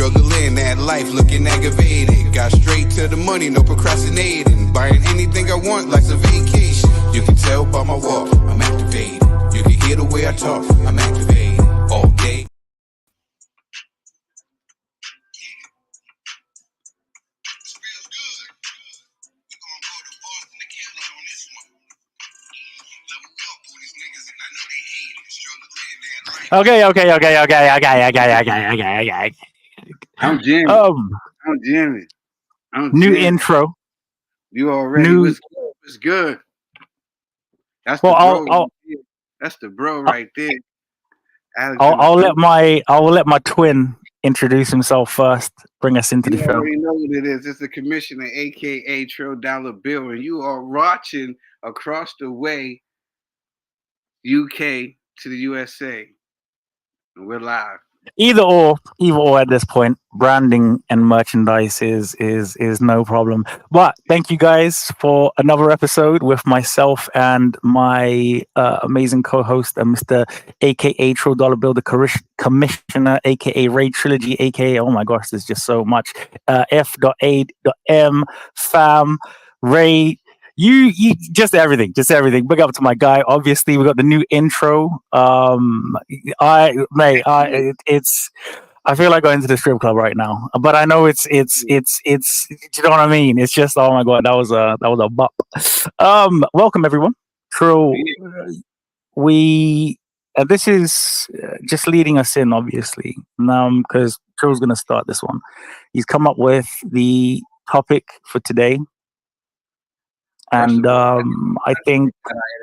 Struggling that life, looking aggravated. Got straight to the money, no procrastinating. Buying anything I want, life's a vacation. You can tell by my walk, I'm activated. You can hear the way I talk, I'm activated. All day. Okay. I'm Jimmy. I'm Jimmy. New intro. You already was good. That's the bro. That's the bro right there. I'll let my twin introduce himself first. Bring us into the show. You already know what it is. It's the commissioner, aka Trill Dollar Bill, and you are watching across the way, UK to the USA, and we're live. Either or at this point, branding and merchandise is no problem. But thank you guys for another episode with myself and my amazing co-host, Mr. AKA Trill Dollar Bill, the commissioner, aka Ray Trilogy, aka oh my gosh, there's just so much. F.A.M, F.A.M, Ray. You just everything. Big up to my guy. Obviously, we got the new intro. I feel like going to the strip club right now, but I know it's. You know what I mean? It's just oh my god, that was a bop. Welcome everyone. Trill. This is just leading us in, obviously, because Trill's gonna start this one. He's come up with the topic for today. And I think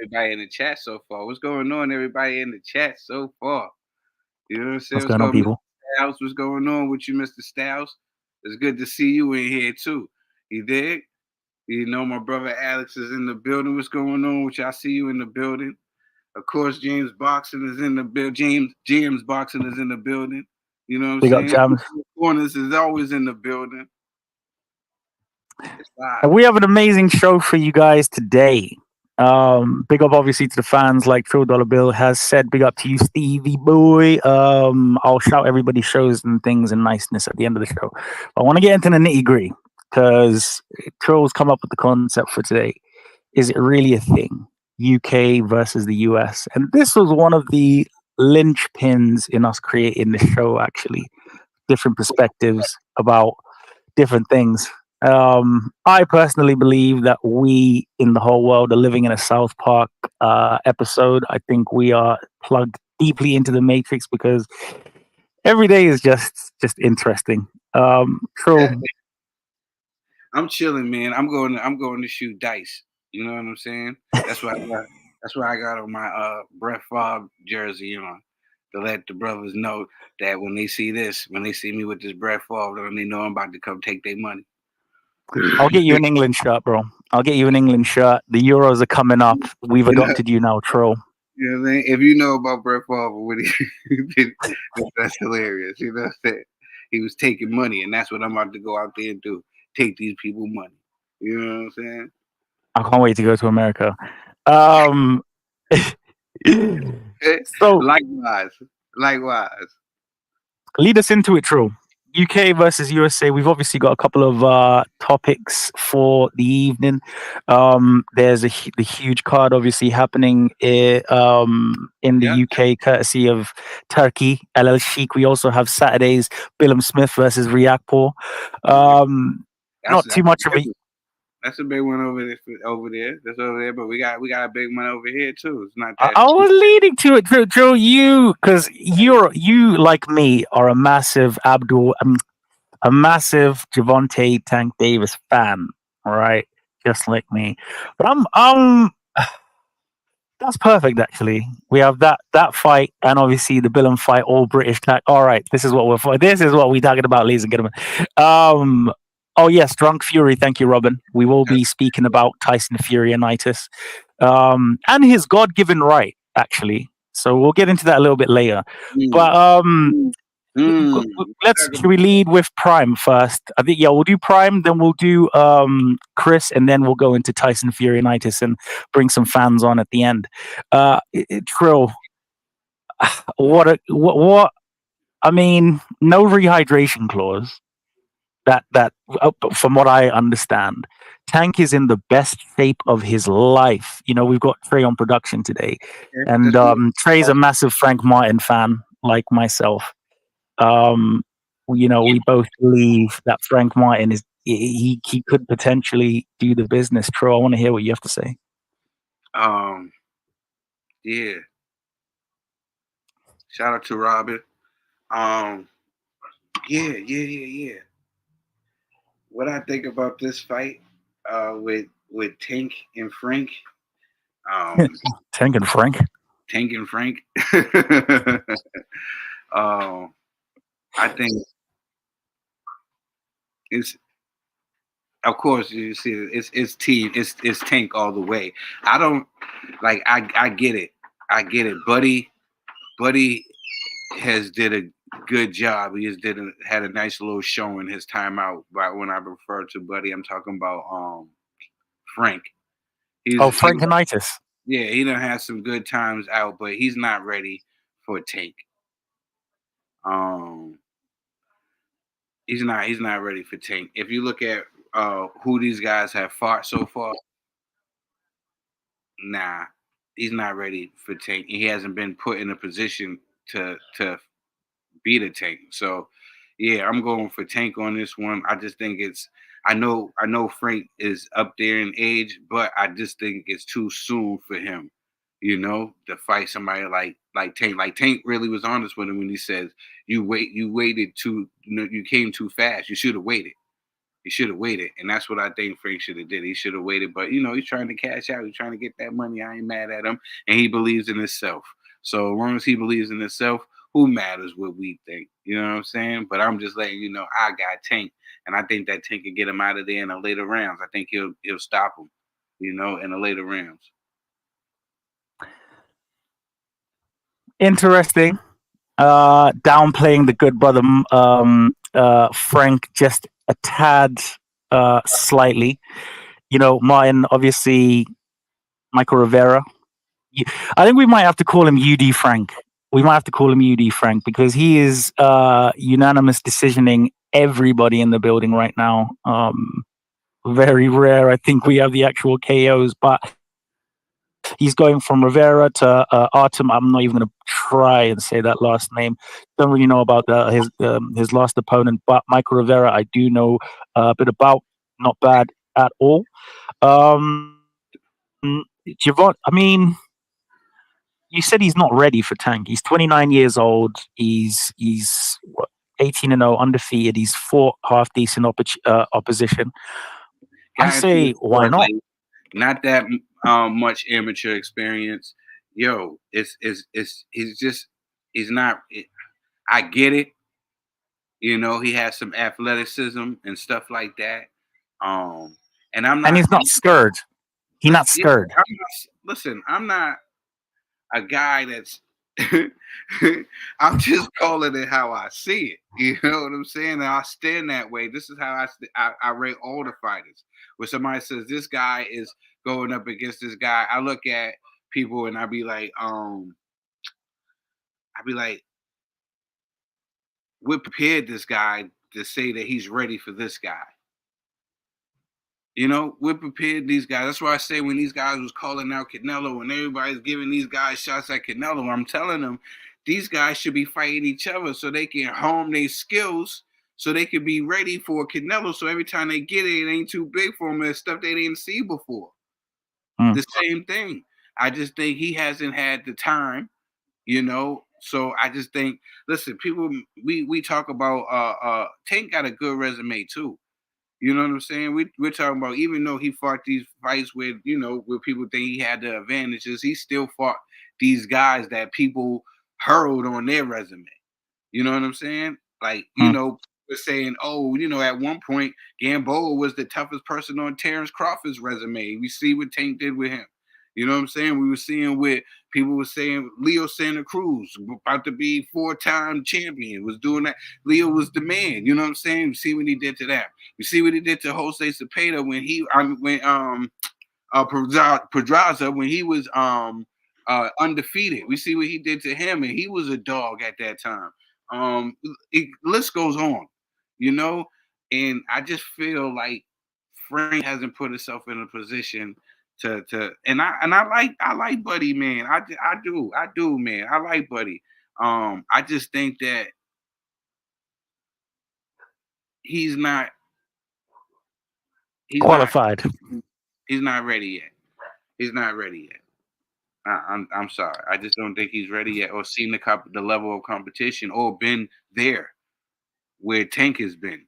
everybody in the chat so far. What's going on, everybody in the chat so far? You know what I'm saying? What's going on, people? Styles, what's going on with you, Mr. Styles? It's good to see you in here too. You dig? You know my brother Alex is in the building. What's going on with you? I see you in the building. Of course, James Boxing is in the building. James Boxing is in the building. You know what I'm saying? Corners is always in the building. And we have an amazing show for you guys today. Big up obviously to the fans, like Trill Dollar Bill has said. Big up to you, Stevie boy. I'll shout everybody's shows and things and niceness at the end of the show. I want to get into the nitty gritty because Trill's come up with the concept for today. Is it really a thing? UK versus the US, and this was one of the linchpins in us creating the show. Actually, different perspectives about different things. I personally believe that we in the whole world are living in a South Park episode. I think we are plugged deeply into the Matrix because every day is just interesting. Trill. I'm chilling, man. I'm going to shoot dice. You know what I'm saying? That's why I got on my F.A.M jersey on to let the brothers know that when they see me with this F.A.M, then they know I'm about to come take their money. I'll get you an England shirt, bro. I'll get you an England shirt. The Euros are coming up. We've adopted you now, Trill. You know what I mean? If you know about F.A.M, that's hilarious. You know what I'm saying? He was taking money, and that's what I'm about to go out there and do. Take these people money. You know what I'm saying? I can't wait to go to America. So likewise. Lead us into it, Trill. UK versus USA. We've obviously got a couple of topics for the evening. There's the huge card obviously happening in the UK, courtesy of Turkey, LL Sheik. We also have Saturday's Billum Smith versus Riakpo. Not too much of a. That's a big one over there. That's over there, but we got a big one over here too. It's not that. I was leading to it, Joe. Because you like me are a massive Javonte Tank Davis fan, all right? Just like me. But I'm that's perfect actually. We have that fight and obviously the Billum fight, all British tag. All right, this is what we're talking about, ladies and gentlemen. Oh yes, Drunk Fury. Thank you, Robin. We will be speaking about Tyson Fury-anitis and his God-given right, actually. So we'll get into that a little bit later. But should we lead with Prime first? I think we'll do Prime, then we'll do Chris, and then we'll go into Tyson Fury-anitis and bring some fans on at the end. Trill, what I mean, no rehydration clause. That from what I understand, Tank is in the best shape of his life. You know, we've got Trey on production today, Yeah, and that's what- Trey's a massive Frank Martin fan, like myself. Um, you know, we both believe that Frank Martin is he could potentially do the business. Trey, I want to hear what you have to say. Um, yeah. Shout out to Robin. Um, yeah. What I think about this fight, with Tank and Frank, um, Tank and Frank. Tank and Frank. um, I think it's, of course, you see it's team, it's Tank all the way. I don't like I get it. I get it. Buddy has did a good job. He has had a nice little showing his time out. But when I refer to Buddy, I'm talking about Frank. Oh, He, Frankinitis. yeah, he done had some good times out, but he's not ready for Tank. Um, he's not ready for Tank. If you look at who these guys have fought so far, nah, he's not ready for Tank. He hasn't been put in a position to beat a Tank. So yeah, I'm going for Tank on this one. I just think it's, I know Frank is up there in age, but I just think it's too soon for him, to fight somebody like Tank. Like Tank really was honest with him when he says, you waited too, you came too fast. You should have waited. He should have waited, and that's what I think Frank should have did. He should have waited, but he's trying to cash out. He's trying to get that money. I ain't mad at him, and he believes in himself. So as long as he believes in himself, who matters what we think? You know what I'm saying? But I'm just letting you know I got Tank, and I think that Tank can get him out of there in the later rounds. I think he'll stop him, in the later rounds. Interesting. Downplaying the good brother Frank just a tad slightly. Martin, obviously, Michael Rivera. I think we might have to call him UD Frank. We might have to call him UD Frank because he is unanimous decisioning everybody in the building right now. Very rare. I think we have the actual KOs, but he's going from Rivera to Artem. I'm not even going to try and say that last name. Don't really know about his last opponent, but Michael Rivera, I do know a bit about. Not bad at all. Javon, I mean, you said he's not ready for Tank. He's 29 years old. He's what, 18-0, undefeated. He's fought half decent opposition. I say, why not? Not that much amateur experience. Yo, he's not. I get it. He has some athleticism and stuff like that. And I'm not. And he's not scared. He's not scared. Listen, I'm not a guy that's. I'm just calling it how I see it. You know what I'm saying? And I stand that way. This is how I rate all the fighters. When somebody says this guy is going up against this guy, I look at people and I be like, we prepared this guy to say that he's ready for this guy. We're prepared these guys. That's why I say when these guys was calling out Canelo and everybody's giving these guys shots at Canelo, I'm telling them these guys should be fighting each other so they can hone their skills so they can be ready for Canelo. So every time they get it, it ain't too big for them and stuff they didn't see before. The same thing. I just think he hasn't had the time, So I just think, listen, people, we talk about Tank got a good resume too. You know what I'm saying? We're talking about, even though he fought these fights with, where people think he had the advantages, he still fought these guys that people hurled on their resume. You know what I'm saying? Like, we're saying, oh, at one point, Gamboa was the toughest person on Terrence Crawford's resume. We see what Tank did with him. You know what I'm saying? We were seeing what people were saying. Leo Santa Cruz, about to be 4-time champion, was doing that. Leo was the man. You know what I'm saying? We see what he did to that. We see what he did to Jose Cepeda Pedraza when he was undefeated. We see what he did to him, and he was a dog at that time. List goes on, you know, and I just feel like Frank hasn't put himself in a position and I like Buddy, man. I do, man. I like Buddy. I just think that he's not he's not Qualified. he's not ready yet. He's not ready yet. I'm sorry. I just don't think he's ready yet, or seen the level of competition, or been there where Tank has been.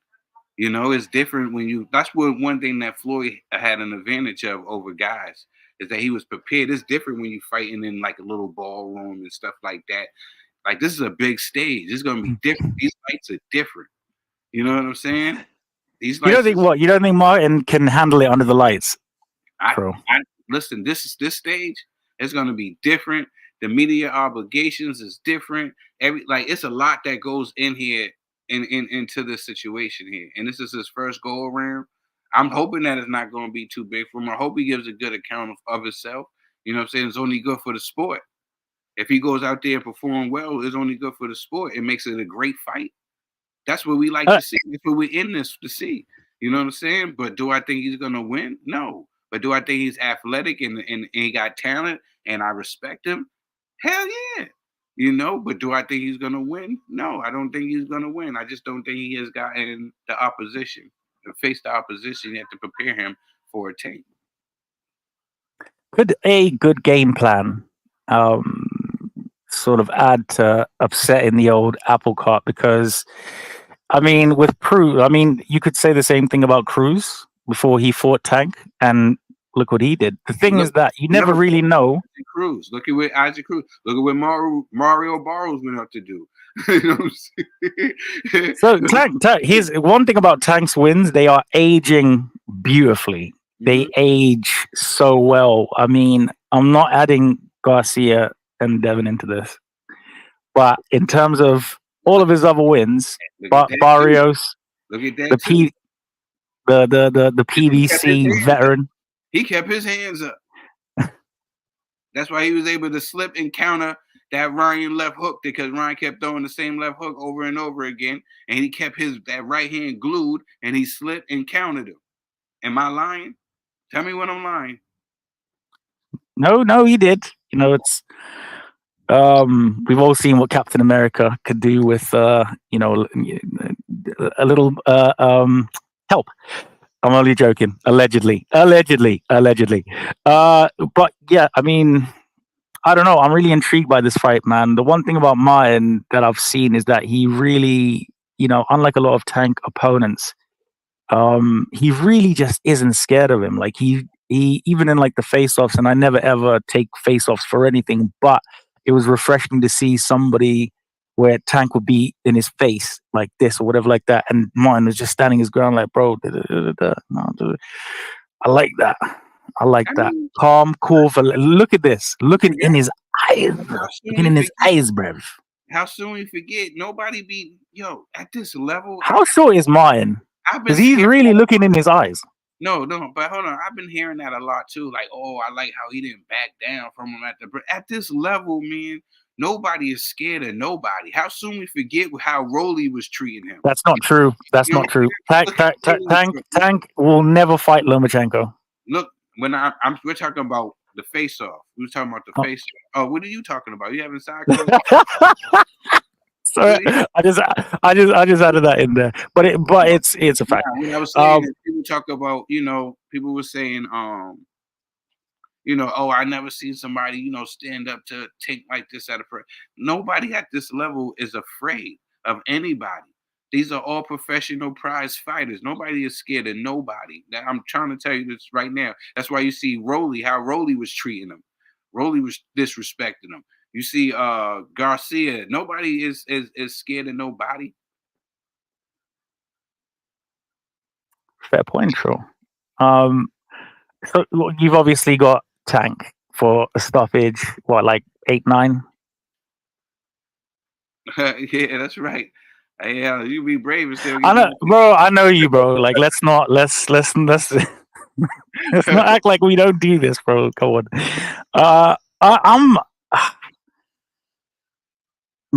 You know, it's different when you. That's what one thing that Floyd had an advantage of over guys is that he was prepared. It's different when you fighting in like a little ballroom and stuff like that. Like this is a big stage. It's gonna be different. These fights are different. You know what I'm saying? These You don't fights. think what? You don't think Martin can handle it under the lights, bro? I listen. This stage is gonna be different. The media obligations is different. It's a lot that goes in here into this situation here. And this is his first go around. I'm hoping that it's not going to be too big for him. I hope he gives a good account of himself. You know what I'm saying? It's only good for the sport. If he goes out there and perform well, it's only good for the sport. It makes it a great fight. That's what we like to see. That's what we're in this to see. You know what I'm saying? But do I think he's gonna win? No. But do I think he's athletic and he got talent and I respect him? Hell yeah. You know, but do I think he's gonna win? No, I don't think he's gonna win. I just don't think he has gotten the opposition to face the opposition yet to prepare him for a tank. Could a good game plan sort of add to upsetting the old apple cart? Because, I mean, with Cruz, I mean, you could say the same thing about Cruz before he fought Tank, and look what he did. The thing is that you never really know. Cruz. Look at what Isaac Cruz. Look at what Mario Barros went up to do. You know what I'm saying? So Tank, here's one thing about Tank's wins: they are aging beautifully. They age so well. I mean, I'm not adding Garcia and Devin into this, but in terms of all of his other wins, Barrios, look at that the PBC veteran, he kept his hands up. That's why he was able to slip and counter that Ryan left hook, because Ryan kept throwing the same left hook over and over again, and he kept that right hand glued, and he slipped and countered him. Am I lying? Tell me when I'm lying. No, he did. You know, it's we've all seen what Captain America could do with you know, a little help. I'm only joking. Allegedly. But yeah, I mean, I don't know. I'm really intrigued by this fight, man. The one thing about Martin that I've seen is that he really, you know, unlike a lot of Tank opponents, he really just isn't scared of him. Like he even in like the face-offs, and I never ever take face-offs for anything, but it was refreshing to see somebody where Tank would be in his face like this or whatever like that, and Martin was just standing his ground like, bro, I like that. I like that. Calm, cool. Look at this. Looking in his eyes. Looking in his eyes, bruv. How soon we forget? Nobody be at this level. How short is Martin? Because he's really looking in his eyes. No, but hold on. I've been hearing that a lot too. Like, oh, I like how he didn't back down from him at this level, man. Nobody is scared of nobody. How soon we forget how Rolly was treating him? That's not true. That's not true. Tank will never fight Lomachenko. Look, when we're talking about the face-off. We were talking about the face-off. Oh, what are you talking about? You having side clothes? Sorry, I just added that in there, but it's a fact. Yeah, I was saying people talk about, people were saying, oh, I never seen somebody, stand up to Tank like this at a press. Nobody at this level is afraid of anybody. These are all professional prize fighters. Nobody is scared of nobody. I'm trying to tell you this right now. That's why you see how Rolly was treating him. Rolly was disrespecting him. You see Garcia. Nobody is scared of nobody. Fair point, Trill. So you've obviously got Tank for a stoppage. What, like 8-9? Yeah, that's right. Yeah, you be brave and still. I know, bro. I know you, bro. Like, let's not let's not act like we don't do this, bro. Come on. I'm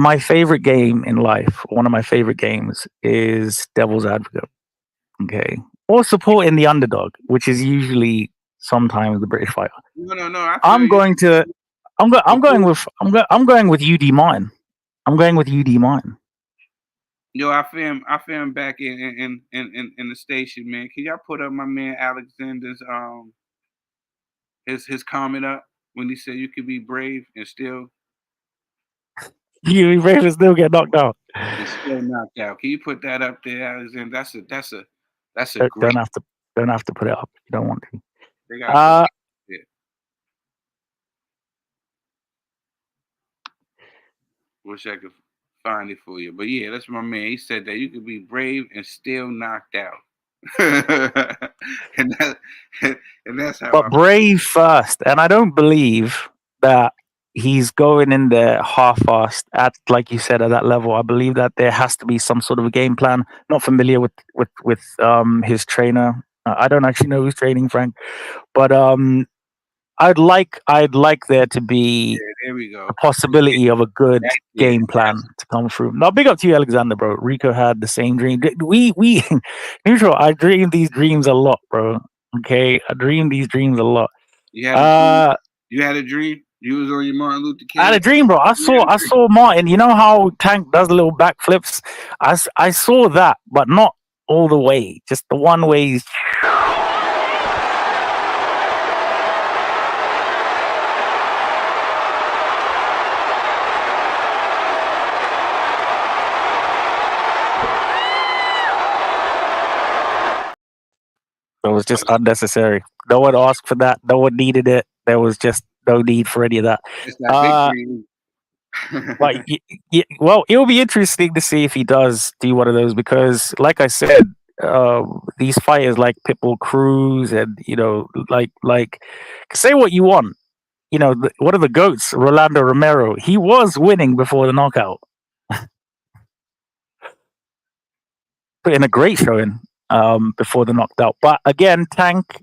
my favorite game in life, one of my favorite games, is Devil's Advocate. Okay, or supporting the underdog, which is usually sometimes the British fighter. No. I feel I'm you. going to. I'm going with. I'm going with UD Mine. I'm going with UD Mine. Yo, I fam back in the station, man. Can y'all put up my man Alexander's his comment up when he said you could be brave and still You Ravens still get knocked out. knocked out. Can you put that up there, Alexander? That's a great. Don't have to put it up if you don't want to. They gotta put that there. Wish I could find it for you, but yeah, that's my man. He said that you could be brave and still knocked out, and that and that's how. But brave first, and I don't believe that he's going in there half-assed at, like you said, at that level. I believe that there has to be some sort of a game plan. Not familiar with his trainer. I don't actually know who's training Frank, but I'd like there to be There we go. a possibility of a good game plan to come through. Now, big up to you, Alexander, bro. Rico had the same dream. We neutral. I dream these dreams a lot, bro. Okay, I dream these dreams a lot. You had a dream. You had a dream. You was on your Martin Luther King. I had a dream, bro. I saw Martin. You know how Tank does little backflips? I saw that, but not all the way. Just the one way. It was just unnecessary. No one asked for that. No one needed it. There was just no need for any of that. It's that big dream. But well, it'll be interesting to see if he does do one of those because, like I said, these fighters like Pitbull Cruz and like say what you want. One of the goats, Rolando Romero, he was winning before the knockout. Put in a great showing before the knockout. But again, Tank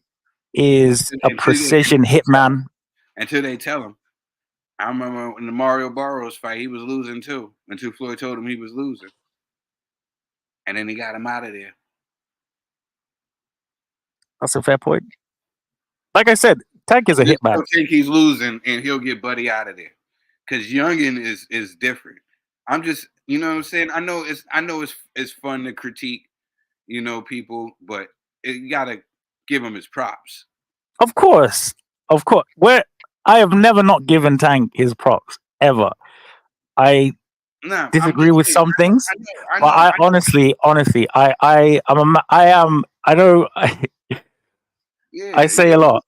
is a precision hitman. Until they tell him. I remember in the Mario Barros fight, he was losing too. Until Floyd told him he was losing. And then he got him out of there. That's a fair point. Like I said, Tank is a hitman. I think he's losing and he'll get Buddy out of there. Because Youngin is different. I'm just, you know what I'm saying? I know it's fun to critique, people, but you gotta give him his props. Of course. I have never not given Tank his props ever. I disagree with some things, but I honestly, I say a lot.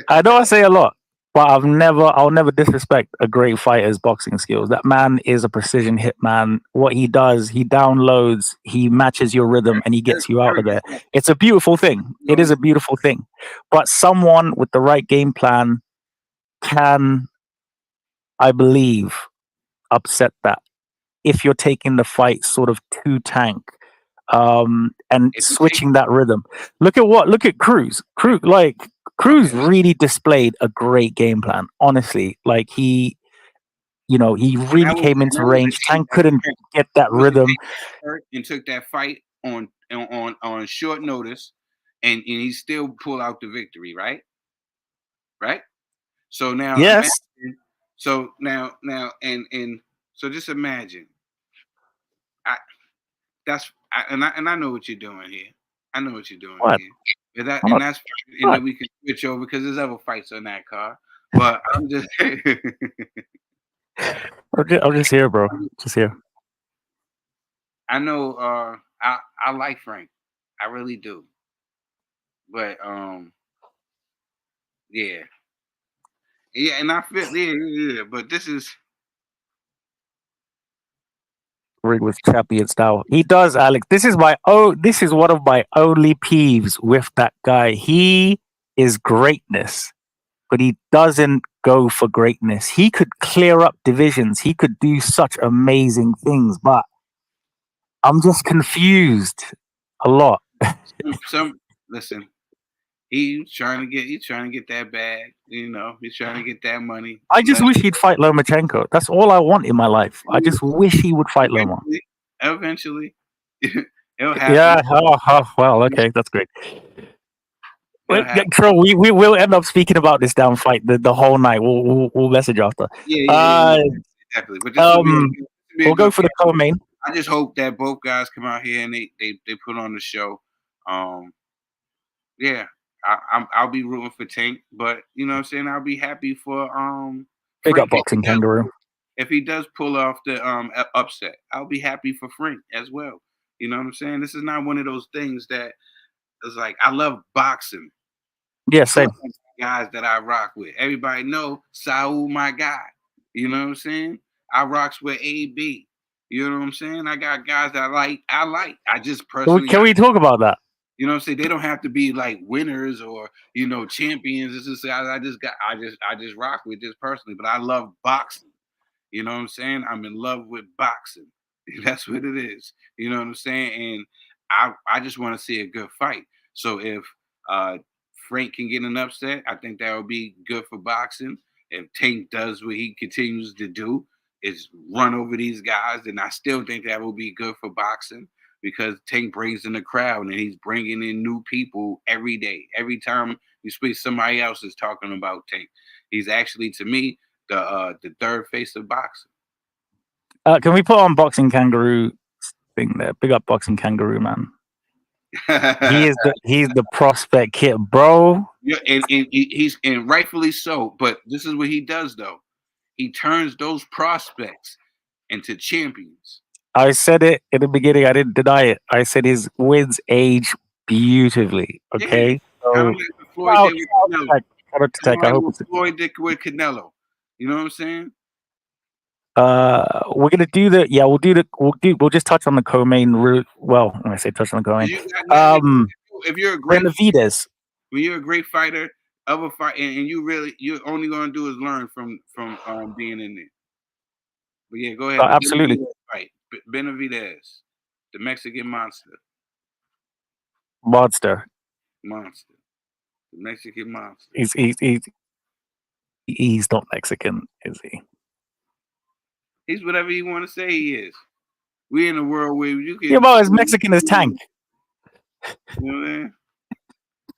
I know I say a lot, but I'll never disrespect a great fighter's boxing skills. That man is a precision hitman. What he does, he downloads, he matches your rhythm, and he gets you out of there. It's a beautiful thing. It is a beautiful thing. But someone with the right game plan can, I believe, upset that if you're taking the fight sort of to Tank and switching that rhythm. Look at Cruz. Cruz really displayed a great game plan. Honestly, like he really came into range. Tank couldn't get that rhythm and took that fight on short notice, and he still pulled out the victory, right? Right. So now, yes. So now, and so just imagine. I know what you're doing here. I know what you're doing here. And that's and then we can switch over because there's other fights on that card. But I'm just I'm just here, bro. Just here. I know I like Frank. I really do. But yeah. Yeah, and I feel yeah, but this is with champion style. He does, Alex. This is one of my only peeves with that guy. He is greatness, but he doesn't go for greatness. He could clear up divisions. He could do such amazing things, but I'm just confused a lot. Listen, He's trying to get that bag. You know, he's trying to get that money. I just wish he'd fight Lomachenko. That's all I want in my life. I just wish he would fight Loma. Eventually, it'll happen. Yeah. Oh, well, okay, that's great. It'll Wait, happen. Trill, we will end up speaking about this damn fight the whole night. We'll message after. Yeah, exactly. But this will be a We'll go good for the co-main. I just hope that both guys come out here and they put on the show. Yeah, I'll be rooting for Tank, but you know what I'm saying, I'll be happy for Big Frank up boxing kangaroo. if he does pull off the upset. I'll be happy for Frank as well. You know what I'm saying? This is not one of those things that is like, I love boxing. Yeah, same. Guys that I rock with. Everybody know Saul, my guy. You know what I'm saying? I rocks with AB. You know what I'm saying? I got guys that I like. I just personally Can we talk about that? You know what I'm saying? They don't have to be like winners or, you know, champions. This is I just rock with this personally, but I love boxing. You know what I'm saying? I'm in love with boxing. That's what it is. You know what I'm saying? And I just want to see a good fight. So if Frank can get an upset, I think that would be good for boxing. If Tank does what he continues to do, is run over these guys, then I still think that will be good for boxing because Tank brings in the crowd and he's bringing in new people every day. Every time you speak, somebody else is talking about Tank. He's actually, to me, the third face of boxing. Can we put on boxing kangaroo thing there? Big up boxing kangaroo, man. he's the prospect kid, bro. Yeah, and he's rightfully so. But this is what he does, though. He turns those prospects into champions. I said it in the beginning. I didn't deny it. I said his wins age beautifully. Okay. Yeah. Kind of like Floyd did with Canelo. Floyd did with Canelo. You know what I'm saying? We're gonna do we'll just touch on the co-main route. Well, when I say touch on the co-main, if you're a great Benavidez, when you're a great fighter of a fight, and you're only gonna do is learn from being in there. But yeah, go ahead. Absolutely. Fight Benavidez, the Mexican monster. Monster. The Mexican monster. He's not Mexican, is he? He's whatever you want to say he is. We in a world where you can. Yeah, well, as Mexican as Tank. You know what I mean?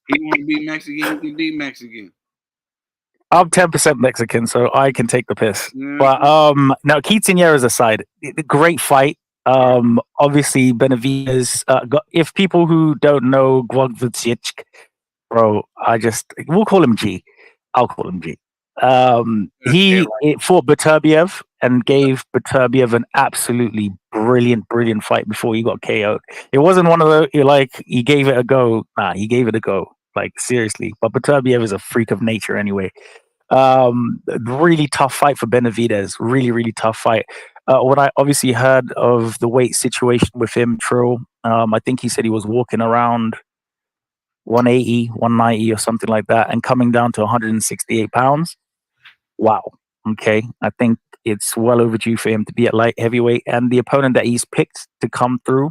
He want to be Mexican. He can be Mexican. I'm 10% Mexican, so I can take the piss. Yeah. But now Quinceañeras aside, great fight. Obviously Benavidez. If people who don't know Gwagvicic, bro, we'll call him G. I'll call him G. He fought Beterbiev and gave Beterbiev an absolutely brilliant fight before he got KO'd. It wasn't one of those he gave it a go. Nah, he gave it a go. Like seriously. But Beterbiev is a freak of nature anyway. Really tough fight for Benavidez. Really tough fight. What I obviously heard of the weight situation with him, Trill, I think he said he was walking around 180, 190 or something like that and coming down to 168 pounds. Wow. Okay. I think it's well overdue for him to be at light heavyweight, and the opponent that he's picked to come through,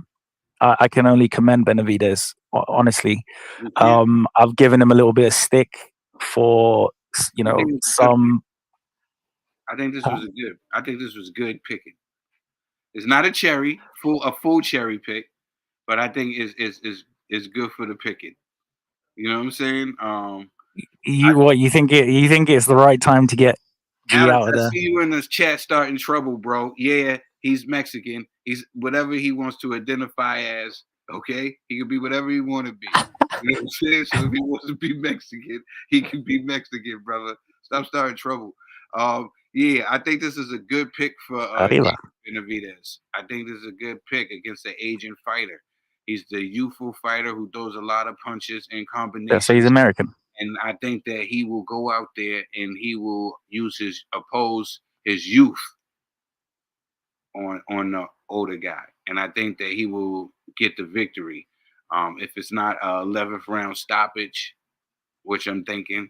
I can only commend Benavidez, honestly. I've given him a little bit of stick for, some. I think this was good picking. It's not a full cherry pick, but I think it's good for the picking. You know what I'm saying? You think it's the right time to get G Alex, out of there? I see you in this chat starting trouble, bro. Yeah, he's Mexican. He's whatever he wants to identify as. Okay, he can be whatever he want to be. You know what I'm saying? So if he wants to be Mexican, he can be Mexican, brother. Stop starting trouble. Yeah, I think this is a good pick for Benavidez. I think this is a good pick against the Asian fighter. He's the youthful fighter who throws a lot of punches and combinations. Yeah, so he's American. And I think that he will go out there and he will oppose his youth on the older guy. And I think that he will get the victory. If it's not a 11th round stoppage, which I'm thinking,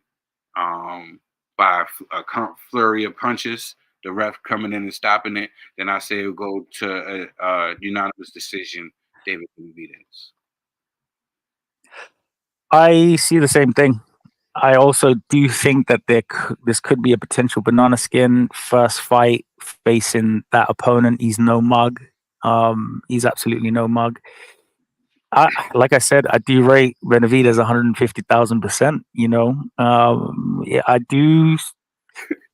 by a flurry of punches, the ref coming in and stopping it, then I say it'll go to a unanimous decision, David Benavidez. I see the same thing. I also do think that this could be a potential banana skin first fight facing that opponent. He's no mug. He's absolutely no mug. Like I said, I do rate Benavidez 150,000%. You know, yeah, I do.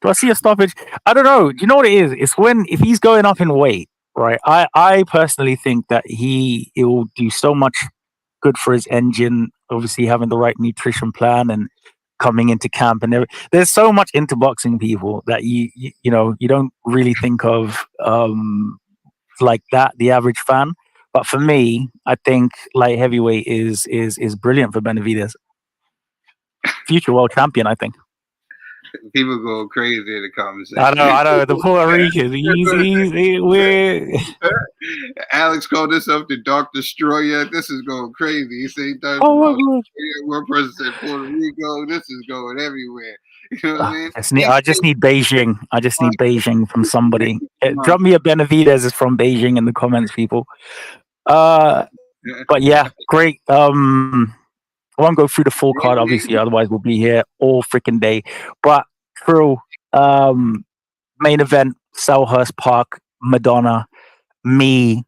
Do I see a stoppage? I don't know. Do you know what it is? It's when if he's going up in weight, right? I personally think that it will do so much good for his engine. Obviously, having the right nutrition plan and coming into camp and there's so much into boxing people that you know you don't really think of like that the average fan. But for me, I think light heavyweight is brilliant for Benavidez. Future world champion, I think. People go crazy in the comment I section. know. The Puerto Rican. We're. Alex called this up the Dark Destroyer. This is going crazy. He said he done Oh from my god. Australia. One person said Puerto Rico. This is going everywhere. You know what I mean? I just need Beijing. I just need Beijing from somebody. Drop me a Benavidez is from Beijing in the comments, people. But yeah, great. I won't go through the full card, obviously, otherwise we'll be here all freaking day. But Trill, main event, Selhurst Park, Madonna, me,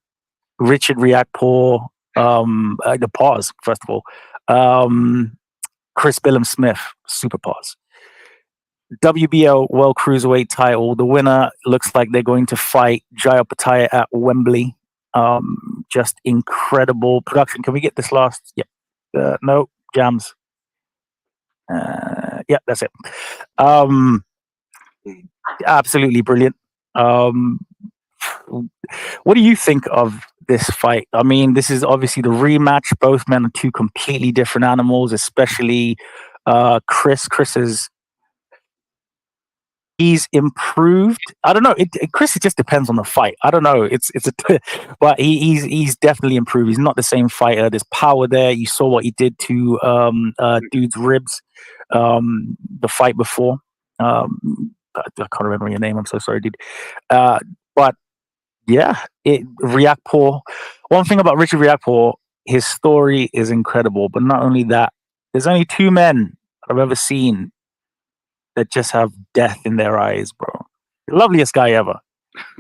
Richard Riakporhe, the pause, first of all. Chris Billum Smith, super pause. WBL World Cruiserweight title. The winner looks like they're going to fight Jaya Pattaya at Wembley. Just incredible production. Can we get this last? Yep. No, jams. Yeah, that's it. Absolutely brilliant. What do you think of this fight? I mean, this is obviously the rematch. Both men are two completely different animals, especially Chris. He's improved. I don't know. Chris, it just depends on the fight. I don't know. But he's definitely improved. He's not the same fighter. There's power there. You saw what he did to dude's ribs, the fight before. I can't remember your name. I'm so sorry, dude. But yeah, Riakporhe. One thing about Richard Riakporhe, his story is incredible. But not only that, there's only two men I've ever seen that just have death in their eyes, bro. The loveliest guy ever.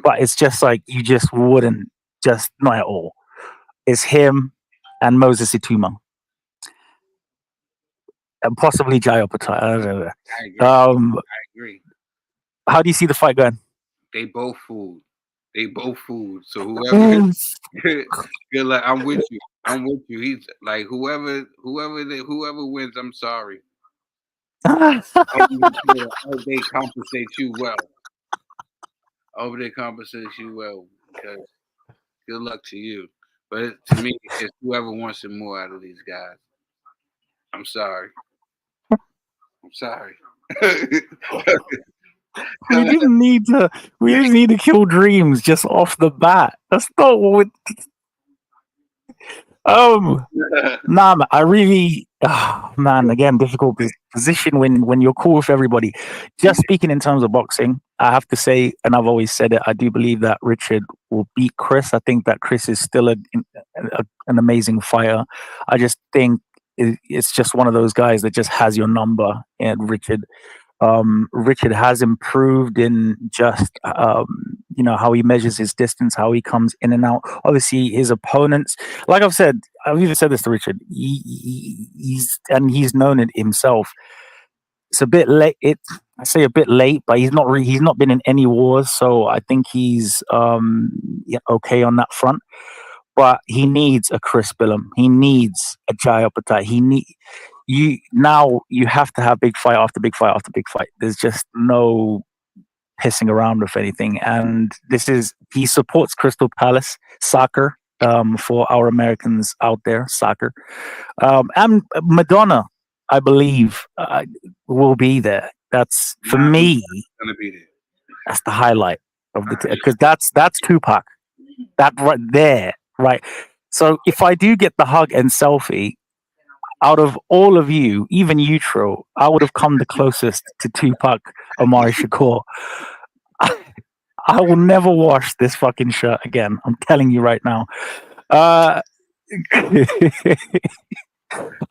But it's just like you just wouldn't, just not at all. It's him and Moses Ituma. And possibly Jaya Pattaya. I don't know. I agree. How do you see the fight going? They both food. So whoever good luck. I'm with you. He's like whoever wins, I'm sorry. I hope they compensate you well. Because good luck to you. But to me, it's whoever wants it more out of these guys. I'm sorry. We didn't need to kill dreams just off the bat. That's not what nah, man, I really, man, again, difficult position when you're cool with everybody. Just speaking in terms of boxing, I have to say, and I've always said it, I do believe that Richard will beat Chris. I think that Chris is still an amazing fighter. I just think it's just one of those guys that just has your number, and Richard has improved in just how he measures his distance, how he comes in and out. Obviously, his opponents, like I've even said this to Richard. He's known it himself. It's a bit late. I say a bit late, but he's not been in any wars, so I think he's okay on that front. But he needs a Chris Billum. He needs a Jaya Pattaya. You have to have big fight after big fight after big fight. There's just no pissing around with anything. And he supports Crystal Palace soccer, for our Americans out there, soccer. And Madonna, I believe, will be there. That's for me. Gonna be there. That's the highlight of because that's Tupac. That right there, right. So if I do get the hug and selfie, out of all of you, even you, Trill, I would have come the closest to Tupac Amari Shakur. I will never wash this fucking shirt again. I'm telling you right now.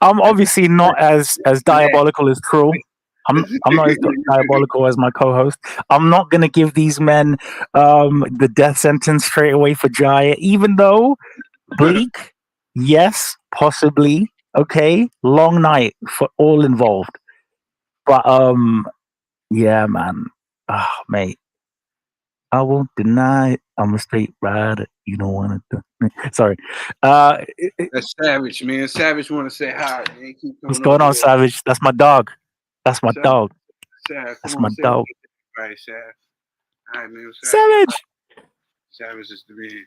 I'm obviously not as diabolical as Trill. I'm not as diabolical as my co-host. I'm not gonna give these men the death sentence straight away for Jaya, even though bleak, yes, possibly. Okay, long night for all involved. But yeah, man. Oh, mate. I won't deny it. I'm a straight rider. You don't want to. Sorry. Uh, That's Savage, man. Savage want to say hi. Man. Keep what's coming going over on, here. Savage? That's my dog. That's my Sav, dog. Sav, That's come my on, say what's dog. up, everybody, Sav. All right, man. Savage. Savage is the man.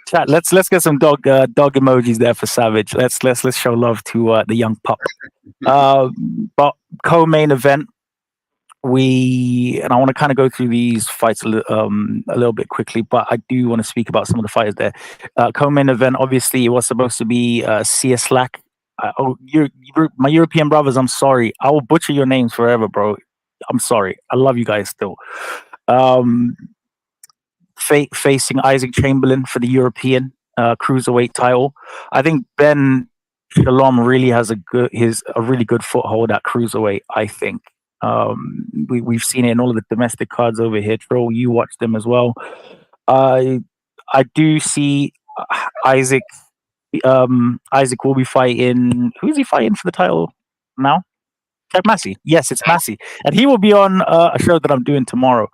Chat. Let's get some dog emojis there for Savage. Let's show love to the young pup. But co-main event. I want to kind of go through these fights a little bit quickly, but I do want to speak about some of the fighters there. Co-main event, obviously, it was supposed to be Sia Slack. My European brothers, I'm sorry. I will butcher your names forever, bro. I'm sorry. I love you guys still. Um, Facing Isaac Chamberlain for the European cruiserweight title. I think Ben Shalom really has a really good foothold at cruiserweight. I think we've seen it in all of the domestic cards over here. Trill, you watch them as well. I do see Isaac. Isaac will be fighting. Who is he fighting for the title now? Jack Massey. Yes, it's Massey, and he will be on a show that I'm doing tomorrow.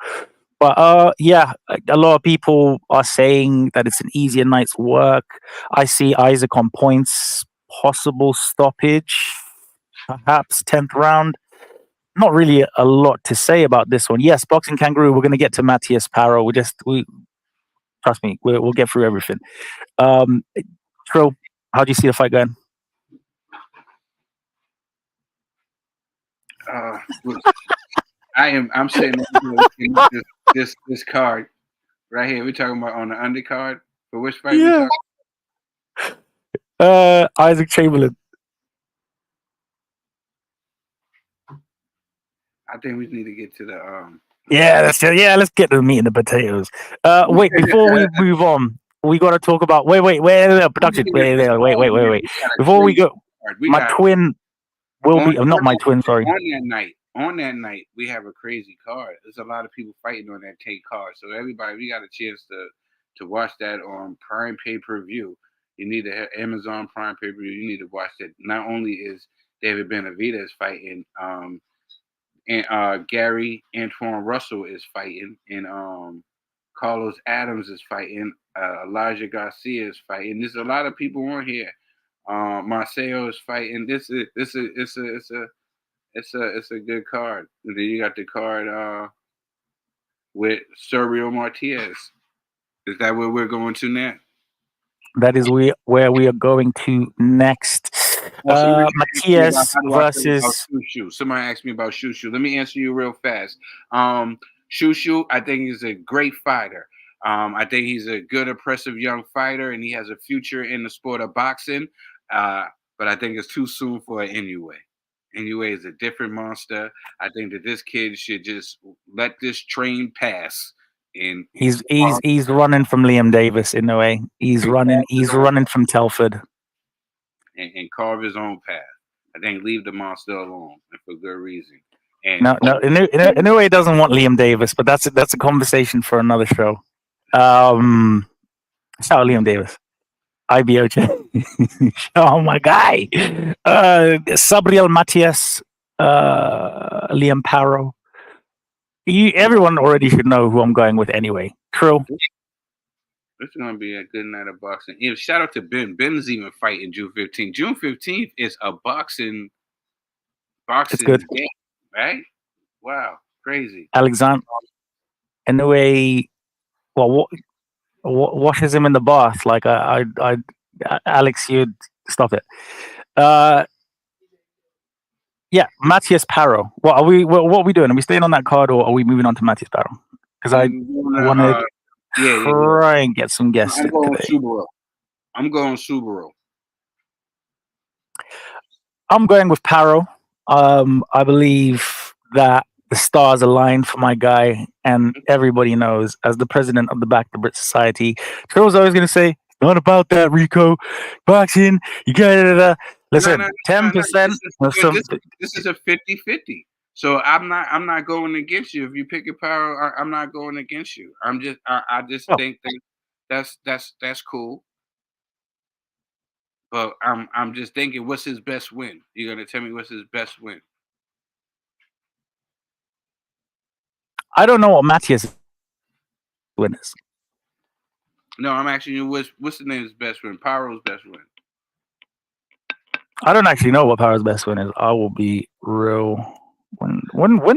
But yeah, a lot of people are saying that it's an easier night's work. I see Isaac on points, possible stoppage, perhaps 10th round. Not really a lot to say about this one. Yes, Boxing Kangaroo, we're going to get to Matthias Parro. We trust me, we'll get through everything. Trill, how do you see the fight going? I'm sitting this card right here. We're talking about on the undercard. For which fight we talking? Isaac Chamberlain. I think we need to get to the let's get to the meat and the potatoes. Wait, before we move on, we got to talk about wait, production. Wait. Before we go, my twin will be not my twin. Sorry. On that night, we have a crazy card. There's a lot of people fighting on that take card. So everybody, we got a chance to watch that on Prime pay-per-view. You need to have Amazon Prime pay-per-view. You need to watch that. Not only is David Benavidez fighting, and Gary Antoine Russell is fighting, and Carlos Adams is fighting, Elijah Garcia is fighting. There's a lot of people on here. Marcelo is fighting. It's a good card. And then you got the card with Sergio Martinez. Is that where we're going to now? That is where we are going to next. Matias versus Shushu. Somebody asked me about Shushu. Let me answer you real fast. Shushu, I think he's a great fighter. I think he's a good, oppressive young fighter, and he has a future in the sport of boxing. But I think it's too soon for an Inoue. Inoue is a different monster. I think that this kid should just let this train pass. And he's running from Liam Davis in a way. He's running from Telford. And carve his own path. I think leave the monster alone, and for good reason. And no, Inoue doesn't want Liam Davis, but that's a conversation for another show. Shout out Liam Davis. IBOJ. Oh my guy. Sabriel Matias, Liam Parro. Everyone already should know who I'm going with anyway. Trill. It's going to be a good night of boxing. And shout out to Ben. Ben's even fighting June 15th. June 15th is a boxing game, right? Wow, crazy. Alexander Inoue, well, washes him in the bath. Like Alex, you'd stop it. Yeah, Matthias Parro. What are we doing? Are we staying on that card, or are we moving on to Matthias Parro? Because I want to try and get some guests in today. I'm going Subaru. I'm going with Parro. I believe that the stars aligned for my guy, and everybody knows, as the president of the Back to Brit Society, Trill's always going to say, Not about that, Ricco. Boxing, you got listen. No. 10% of some. This is a 50-50. So I'm not going against you. If you pick a power, I'm not going against you. I just Oh, think that that's cool. But I'm just thinking, what's his best win? You're gonna tell me what's his best win? I don't know what Matthias win is. No, I'm asking you what's the name's best win? Pyro's best win. I don't actually know what Paro's best win is. I will be real. When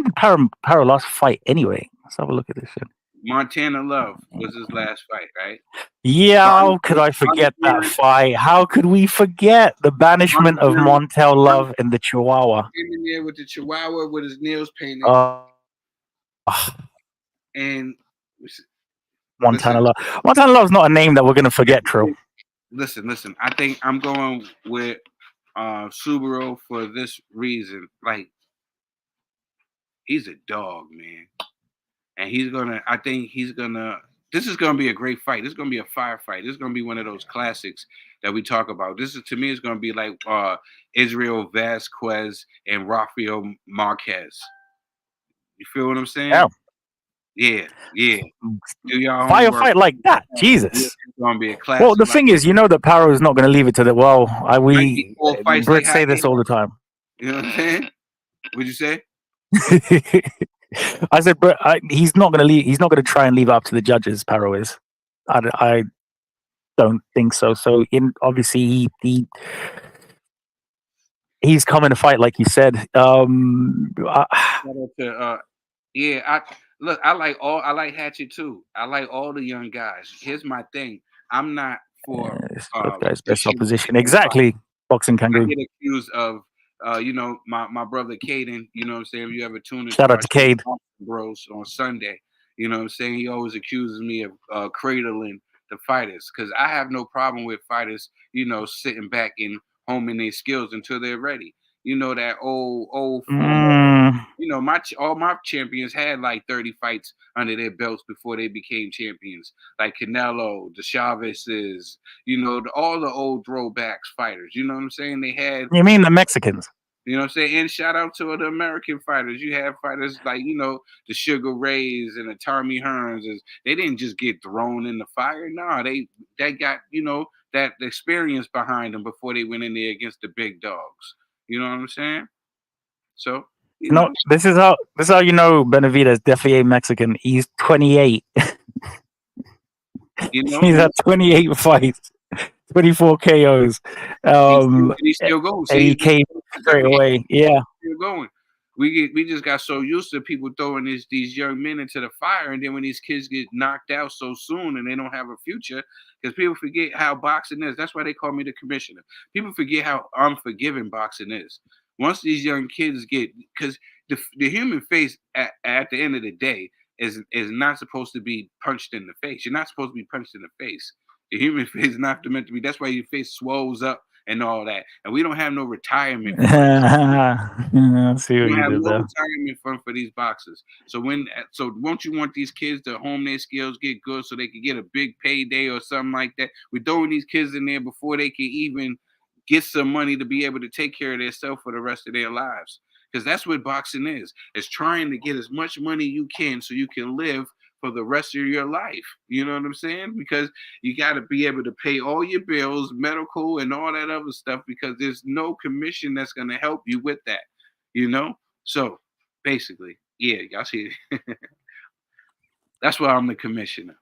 did Paro last fight anyway? Let's have a look at this shit. Montana Love was his last fight, right? Yeah, how could I forget that fight? How could we forget the banishment of Montel Love in the Chihuahua? In there with the Chihuahua with his nails painted. And Montana Love. Montana Love's not a name that we're gonna forget, Trill. Listen. I think I'm going with Subaru for this reason. Like, he's a dog, man. And I think this is gonna be a great fight. This is gonna be a firefight. This is gonna be one of those classics that we talk about. To me, it's gonna be like Israel Vasquez and Rafael Marquez. You feel what I'm saying? Yeah. Do y'all firefight like that? Jesus. It's gonna be a classic. Well, the thing is, you know that Paro is not going to leave it to the. Well, we Brits say this all the time. You know what I'm saying? What'd you say? I said, but he's not going to leave. He's not going to try and leave it up to the judges. Paro is. I don't think so. So, obviously, he's coming to fight, like you said. I like Hatchet too. I like all the young guys. Here's my thing. I'm not for guys best opposition. Exactly. Boxing Kangaroo. I get accused of my brother Caden, you know what I'm saying? If you ever tune in, shout out to Cade Bros on Sunday, you know what I'm saying? He always accuses me of cradling the fighters, because I have no problem with fighters, sitting back and homing their skills until they're ready. You know, that old all my champions had like 30 fights under their belts before they became champions. Like Canelo, the Chavez's, all the old throwbacks fighters. You know what I'm saying? They had. You mean the Mexicans? You know what I'm saying? And shout out to the American fighters. You have fighters like, the Sugar Rays and the Tommy Hearns. They didn't just get thrown in the fire. No, they got, that experience behind them before they went in there against the big dogs. You know what I'm saying? So, this is how Benavidez definitely a Mexican. He's 28. He's had 28 fights, 24 KOs. And he still goes. And he came straight away. Yeah. Still going. We just got so used to people throwing these young men into the fire, and then when these kids get knocked out so soon and they don't have a future, because people forget how boxing is. That's why they call me the commissioner. People forget how unforgiving boxing is. Once these young kids because the human face at the end of the day is not supposed to be punched in the face. You're not supposed to be punched in the face. The human face is not meant to be. That's why your face swells up and all that. And we don't have no retirement fund. See what we have no retirement fund for these boxers. So won't you want these kids to hone their skills, get good, so they can get a big payday or something like that? We're throwing these kids in there before they can even get some money to be able to take care of themselves for the rest of their lives. Because that's what boxing is. It's trying to get as much money you can so you can live for the rest of your life. You know what I'm saying? Because you got to be able to pay all your bills, medical, and all that other stuff, because there's no commission that's going to help you with that. So basically, yeah, y'all see it. That's why I'm the commissioner.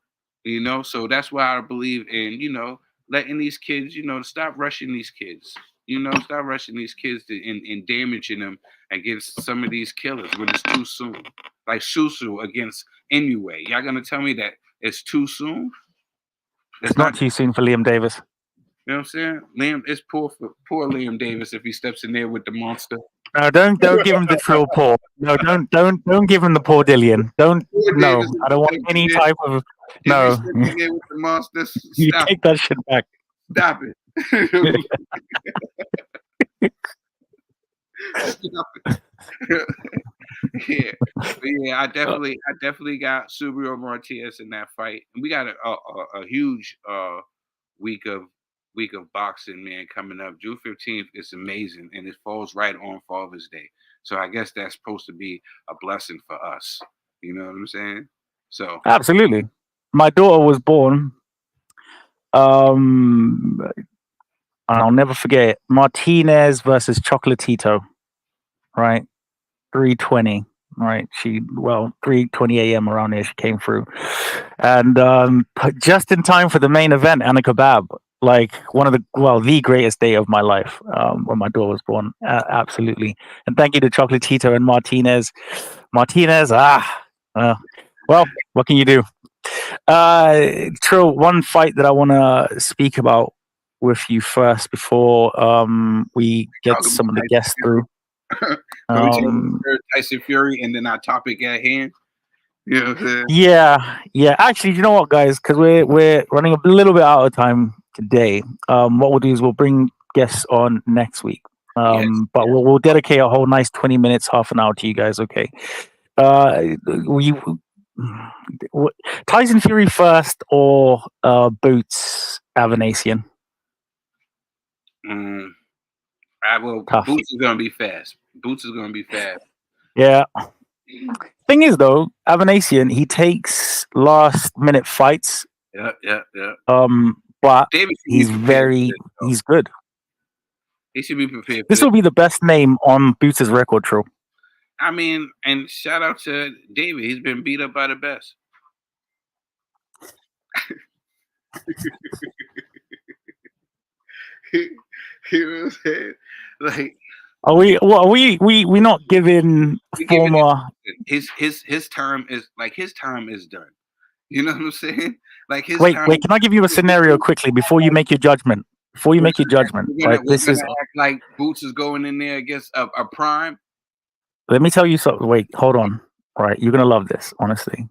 So that's why I believe in, letting these kids, stop rushing these kids. Stop rushing these kids and damaging them against some of these killers when it's too soon. Like Susu against Inoue. Y'all gonna tell me that it's too soon? It's not too soon for Liam Davis. You know what I'm saying? It's poor Liam Davis if he steps in there with the monster. No, don't give him the Trill paw. No, don't give him the paw Dillian. Don't. No, I don't want any type of. No. With the monster, you take that shit back. Stop it. Stop it. Yeah. I definitely got Subaru Martinez in that fight, and we got a huge week of boxing, man, coming up. June 15th is amazing, and it falls right on Father's Day. So I guess that's supposed to be a blessing for us. You know what I'm saying? So Absolutely. My daughter was born. And I'll never forget it. Martinez versus Chocolatito, right? 3:20, right? 3:20 a.m. around there she came through, and just in time for the main event, and a kebab. Like one of the greatest day of my life when my daughter was born. Absolutely, and thank you to Chocolatito and Martinez. Martinez, well, what can you do? Trill, one fight that I want to speak about with you first before we get talk some of the about guests through. Can we talk about Tyson Fury and then our topic at hand? You know what I'm saying? Yeah. Actually, you know what, guys? Because we're running a little bit out of time today. What we'll do is we'll bring guests on next week. Yes. But we'll dedicate a whole nice 20 minutes, half an hour to you guys. Okay. We Tyson Fury first or Boots Avanasian? Tough. Boots is gonna be fast. Boots is gonna be fast. Yeah. Thing is, though, Avanasian, he takes last minute fights. Yeah. But David he's good. He should be prepared. This will be the best name on Boots' record, Trill. I mean, and shout out to David. He's been beat up by the best. You know what I'm saying? Like, are we not giving former his term is done. You know what I'm saying? Like his wait, time. wait, can I give you a scenario quickly before you make your judgment? Before you make your judgment, we're right? This is act like Boots is going in there against a prime. Let me tell you something. Wait, hold on. Right, you're gonna love this, honestly.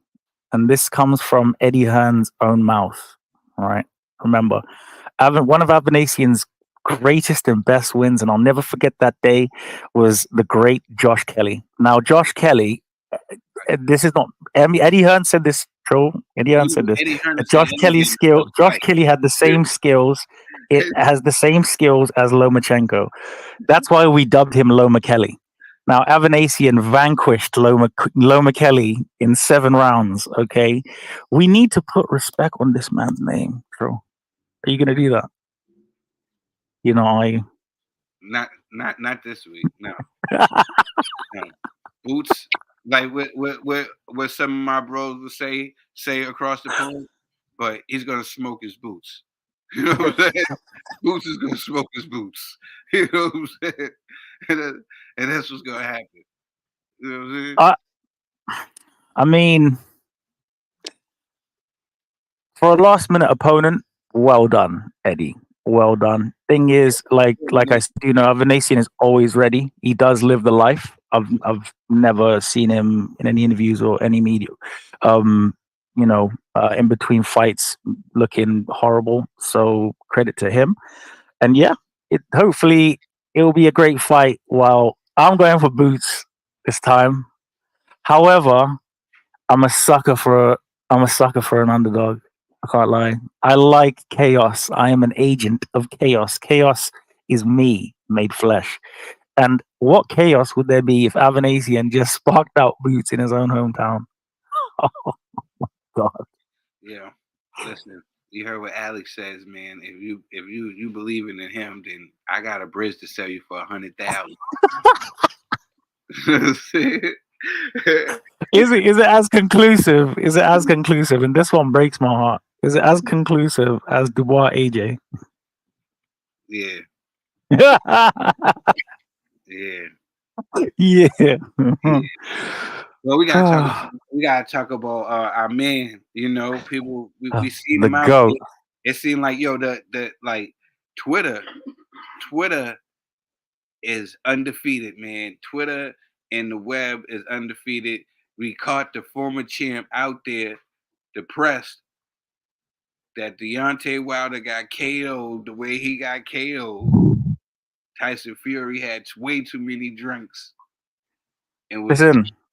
And this comes from Eddie Hearn's own mouth. All right. Remember, one of Avanasian's greatest and best wins, and I'll never forget that day, was the great Josh Kelly. Now, Josh Kelly, this is not Eddie Hearn said this. True. Eddie Hearn said this. Josh Kelly's skill. Josh Kelly had the same skills. It has the same skills as Lomachenko. That's why we dubbed him Loma Kelly. Now, Avanasian vanquished Loma Kelly in 7 rounds. Okay, we need to put respect on this man's name. True. Are you going to do that? You know, are you? Not this week. No. No. Boots, like what some of my bros would say across the pond, but he's gonna smoke his boots. You know what I'm saying? Boots is gonna smoke his boots. You know what I'm saying? And that's what's gonna happen. You know what I'm saying? I mean, for a last minute opponent, well done, Eddie. Well done. Thing is, like I said, Avanasian is always ready. He does live the life. I've never seen him in any interviews or any media, in between fights looking horrible. So credit to him. And yeah, hopefully it'll be a great fight. While I'm going for Boots this time. However, I'm a sucker for an underdog. I can't lie. I like chaos. I am an agent of chaos. Chaos is me made flesh. And what chaos would there be if Avanasian just sparked out Boots in his own hometown? Oh my God. Yeah. Listen, you heard what Alex says, man. If you believing in him, then I got a bridge to sell you for 100,000. Is it as conclusive? Is it as conclusive? And this one breaks my heart. Is it as conclusive as Dubois AJ? Yeah. Yeah. Well, we gotta talk about our man. You know, people we seen him out. GOAT. It seemed like the Twitter is undefeated, man. Twitter and the web is undefeated. We caught the former champ out there depressed that Deontay Wilder got KO'd the way he got KO'd. Tyson Fury had way too many drinks and was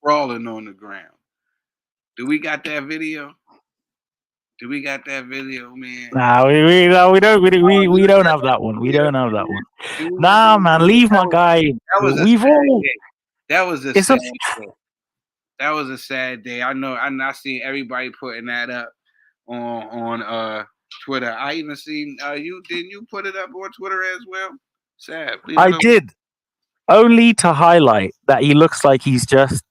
crawling on the ground. Do we got that video? Do we got that video, man? Nah, no, we don't Oh, we look don't at have that one. We that don't have video, that man. one. Do we got Nah, that man, video? leave my guy. That was a We've sad all day. That was a it's a sad day. That was a sad day. I know. I seen everybody putting that up on Twitter. I even seen you. Didn't you put it up on Twitter as well? Sad. Leave I it alone. did only to highlight that he looks like he's just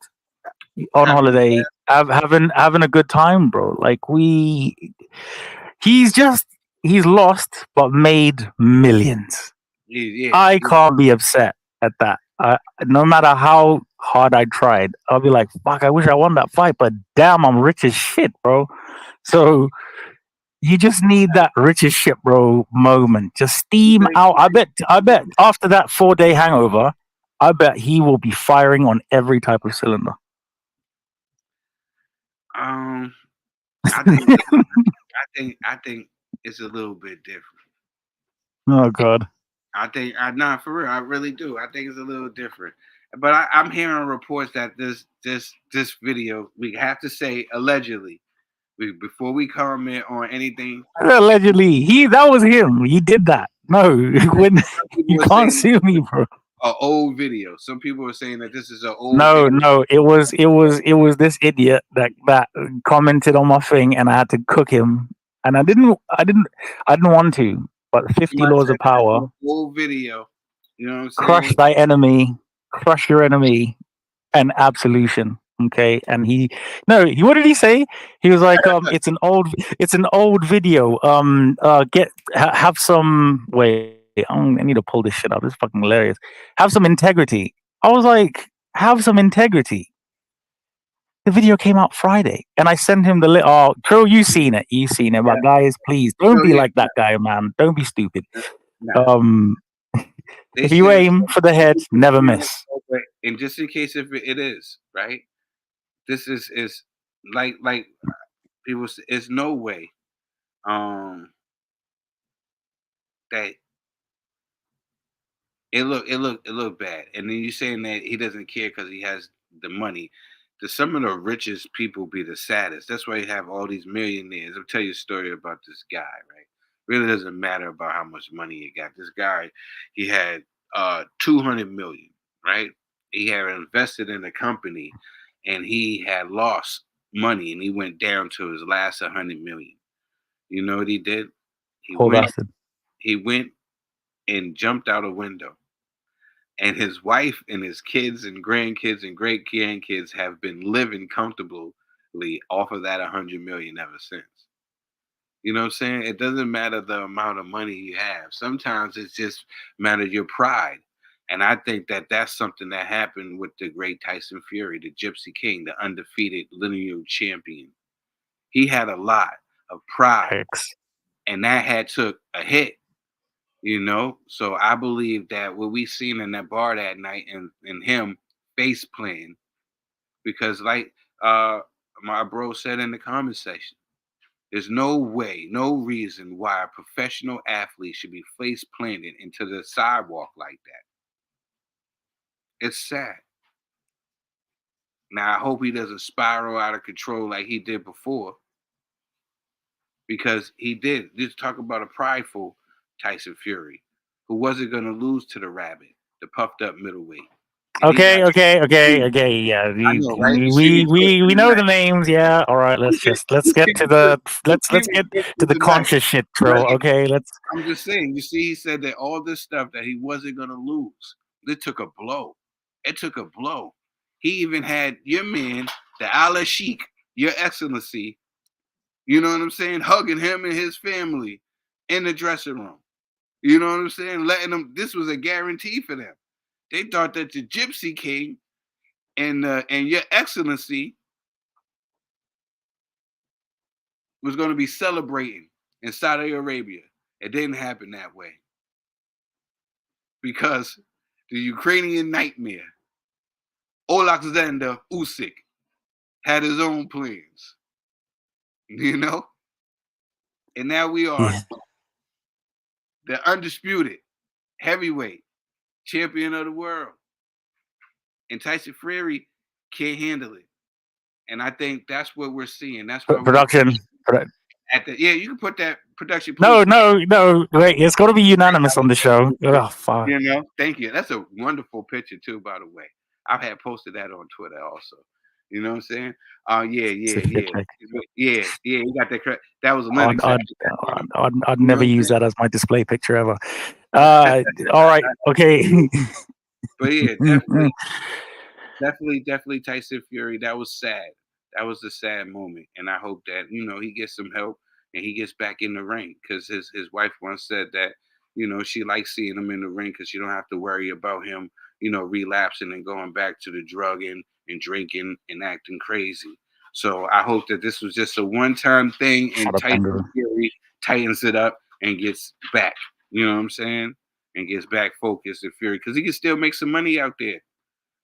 on Having a holiday, having a good time, bro. Like he's lost but made millions. yeah. I can't be upset at that. No matter how hard I tried, I'll be like, fuck, I wish I won that fight, but damn, I'm rich as shit, bro. So you just need that rich as shit, bro moment. Just steam out. I bet after that 4-day hangover, I bet he will be firing on every type of cylinder. I think I think it's a little bit different. Oh god. I think not for real. I really do. I think it's a little different. But I'm hearing reports that this video, we have to say allegedly, before we comment on anything. Allegedly, that was him. He did that. No, when Some people you were can't saying sue me, bro. an old video. Some people were saying that this is an old No, video. no, it was this idiot that commented on my thing, and I had to cook him, and I didn't want to, but 50 Somebody laws said of that it's power: an old video. You know what I'm crush saying? thy enemy, crush your enemy, and absolution. Okay, and what did he say? He was like, it's an old video. Have some wait. I need to pull this shit up. This is fucking hilarious. Have some integrity. I was like, have some integrity. The video came out Friday, and I sent him the link. Oh, Trill, you seen it? You seen it? But guys, please don't Oh be yeah. like that guy, man. Don't be stupid. Nah. Um, They if you said, aim for the head, never miss. and just in case if it is right, this is like people say, it's no way that it look bad. And then you saying that he doesn't care because he has the money. Some of the richest people be the saddest. That's why you have all these millionaires. I'll tell you a story about this guy, right? Really doesn't matter about how much money he got. This guy, he had 200 million, right? He had invested in a company and he had lost money and he went down to his last 100 million. You know what he did? He Poor went bastard. he went and jumped out a window, and his wife and his kids and grandkids and great grandkids have been living comfortably off of that 100 million ever since. You know what I'm saying? It doesn't matter the amount of money you have. Sometimes it's just matter your pride. And I think that that's something that happened with the great Tyson Fury, the Gypsy King, the undefeated lineal champion. He had a lot of pride, Hicks. and that had took a hit. So I believe that what we seen in that bar that night and him face playing, because like my bro said in the comment section, there's no way, no reason why a professional athlete should be face planted into the sidewalk like that. It's sad. Now I hope he doesn't spiral out of control like he did before, because he did. Just talk about a prideful Tyson Fury who wasn't going to lose to the rabbit, the puffed up middleweight. And he got. Okay. Yeah, I know, right? You see me we twisting know that. the names. Yeah. All right. You Let's get see to me the see let's me get to twisting the tonight, conscious shit, Trill. right? Okay. Let's. I'm just saying. You see, he said that all this stuff that he wasn't going to lose. It took a blow. It took a blow. He even had your man, the Allah Sheikh, your excellency, you know what I'm saying, hugging him and his family in the dressing room. You know what I'm saying? Letting them, this was a guarantee for them. They thought that the Gypsy King and your excellency was going to be celebrating in Saudi Arabia. It didn't happen that way, because the Ukrainian nightmare, Alexander Usyk, had his own plans, and now we are Yeah. the undisputed heavyweight champion of the world, and Tyson Fury can't handle it. And I think that's what we're seeing. That's why Production. You can put that production. No, Please. wait, it's got to be unanimous on the show. Oh, fuck. You know, thank you. That's a wonderful picture too, by the way. I've had posted that on Twitter also. You know what I'm saying? Yeah. You got that correct. That was Linux. I'd never use that as my display picture ever. All right, okay. But yeah, definitely Tyson Fury. That was sad. That was a sad moment, and I hope that he gets some help and he gets back in the ring, because his wife once said that she likes seeing him in the ring because you don't have to worry about him relapsing and going back to the drugging and drinking and acting crazy. So I hope that this was just a one-time thing and Tyson Fury tightens it up and gets back. You know what I'm saying? And gets back focused and Fury, because he can still make some money out there.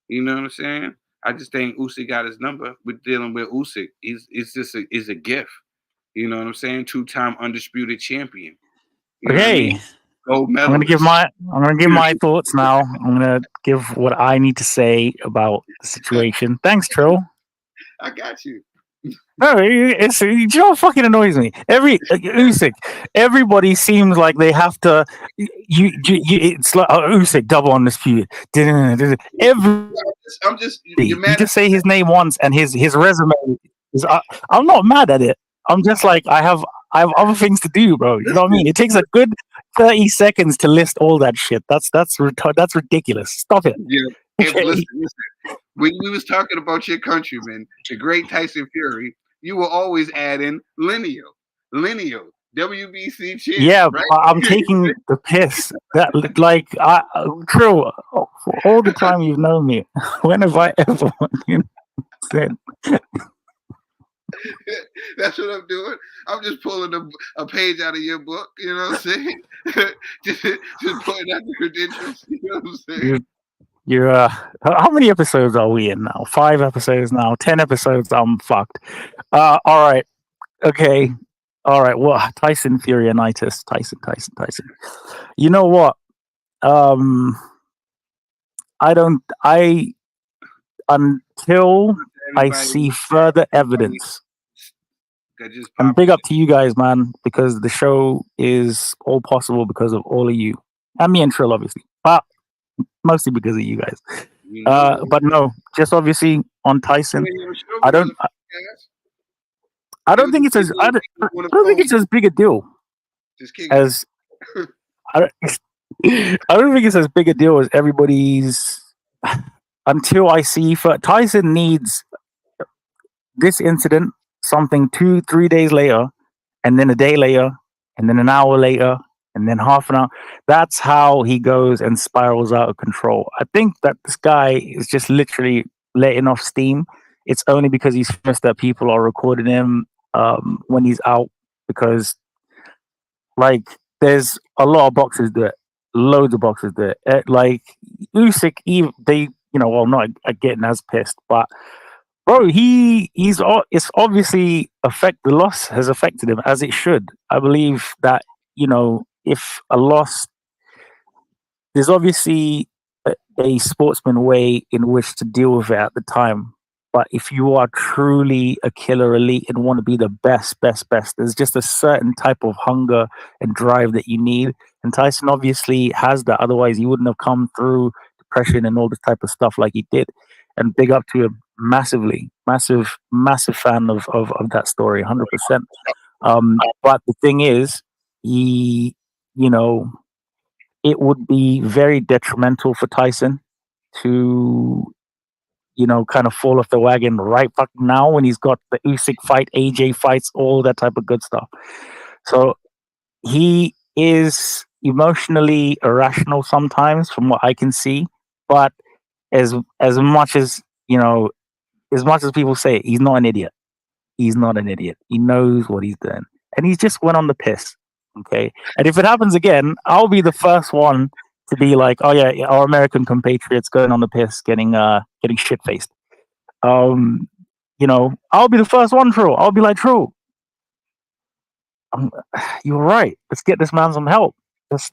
You know what I'm saying? I just think Usyk got his number. We're dealing with Usyk. It's a gift. You know what I'm saying? 2-time undisputed champion. You know what I mean? Gold medalist. I'm gonna give my thoughts now. I'm gonna give what I need to say about the situation. Thanks, Trill. I got you. No, it's you know what fucking annoys me. Usyk, everybody seems like they have to. It's like Usyk double undisputed. I'm just. You just say his name once, and his resume is. I'm not mad at it. I'm just like I have other things to do, bro. You know what I mean? It takes a good 30 seconds to list all that shit. That's ridiculous. Stop it. Yeah. Okay. Listen. When we was talking about your countryman, the great Tyson Fury, you will always add in Lineal, WBC champ. Yeah, right? I'm taking the piss. That Trill. All the time you've known me, when have I ever said? That's what I'm doing. I'm just pulling a page out of your book. You know what I'm saying? just pulling out the credentials. You know what I'm saying? You're how many episodes are we in now? 5 episodes now. 10 episodes. I'm fucked. All right. Okay. All right. Well, Tyson Furyanitis. Tyson. You know what? Until I see further evidence. And big up to you guys, man, because the show is all possible because of all of you. And me and Trill, obviously. But mostly because of you guys. But no, just obviously on Tyson. I don't think it's as big a deal as I don't think it's as big a deal as everybody's. Until I see Tyson needs this incident, something 2-3 days later, and then a day later, and then an hour later, and then half an hour. That's how he goes and spirals out of control. I think that this guy is just literally letting off steam. It's only because he's famous that people are recording him when he's out, because there's a lot of boxers do it, loads of boxers do it. Like Usyk, not getting as pissed, but bro, it's obviously the loss has affected him, as it should. I believe that if a loss, there's obviously a sportsman way in which to deal with it at the time. But if you are truly a killer elite and want to be the best, there's just a certain type of hunger and drive that you need. And Tyson obviously has that. Otherwise, he wouldn't have come through depression and all this type of stuff like he did. And big up to him massively. Massive fan of that story, 100%. But the thing is, it would be very detrimental for Tyson to kind of fall off the wagon right fucking now when he's got the Usyk fight, AJ fights, all that type of good stuff. So he is emotionally irrational sometimes, from what I can see. But as much as people say, he's not an idiot. He's not an idiot. He knows what he's doing, and he just went on the piss. Okay, and if it happens again, I'll be the first one to be like, "Oh yeah, our American compatriots going on the piss, getting shit faced." I'll be the first one, Trill. I'll be like, Trill, you're right. Let's get this man some help.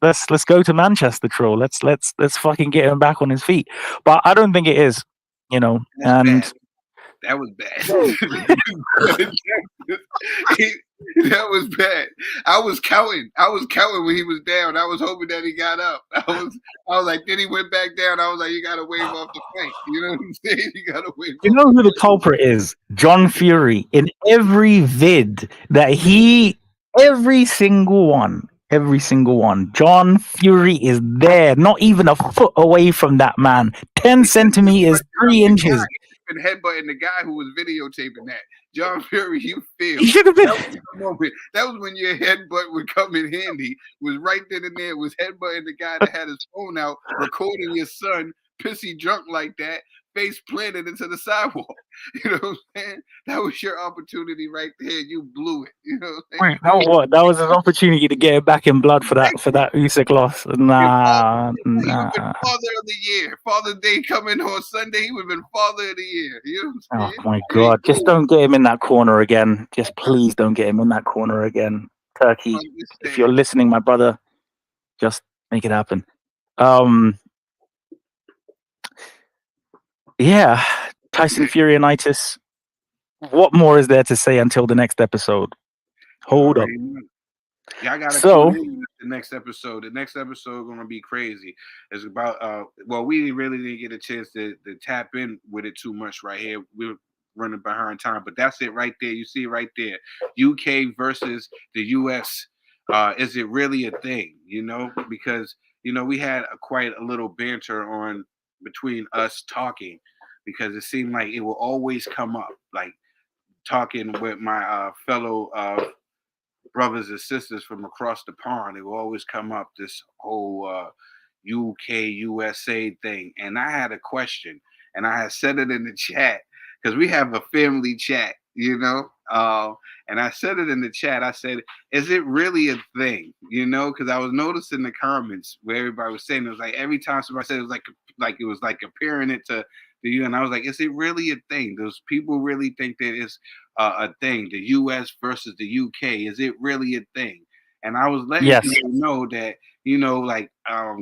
Let's go to Manchester, Trill. Let's fucking get him back on his feet. But I don't think it is, and bad. That was bad. That was bad. I was counting when he was down. I was hoping that he got up. I was like, then he went back down. I was like, you gotta wave off the fight. You know what I'm saying? You gotta wave You off know the who the fight. culprit is? John Fury. In every vid that every single one, John Fury is there, not even a foot away from that man. 10 centimeters, 3 inches. He been headbutting the guy who was videotaping that. John Fury, you feel. He should have been. That was the moment. That was when your headbutt would come in handy. Was right then and there. Was headbutting the guy that had his phone out, recording your son, pissy drunk like that, face planted into the sidewalk. You know what I'm saying? That was your opportunity right there. You blew it. You know what I'm saying? What? That was an opportunity to get it back in blood for that Usyk loss. Nah. He would have been Father of the Year. Father's Day coming on Sunday. He would have been Father of the Year. You know what I'm saying? Oh my God! Just don't get him in that corner again. Just please don't get him in that corner again. Turkey, if you're listening, my brother, just make it happen. Yeah, Tyson Fury-initis. What more is there to say until the next episode? Hold up. Y'all gotta tune in the next episode. The next episode gonna be crazy. It's about well, we really didn't get a chance to tap in with it too much right here. We're running behind time, but that's it right there. You see it right there. UK versus the US. Is it really a thing? You know, because we had quite a little banter on between us talking, because it seemed like it will always come up, like talking with my fellow brothers and sisters from across the pond. It will always come up, this whole UK USA thing. And I had a question, and I had said it in the chat, because we have a family chat, and I said it in the chat. I said, is it really a thing? Because I was noticing the comments where everybody was saying, it was like every time somebody said, it was like comparing it to you, and I was like, is it really a thing? Those people really think that it's a thing, the US versus the UK? Is it really a thing? And I was letting people know that,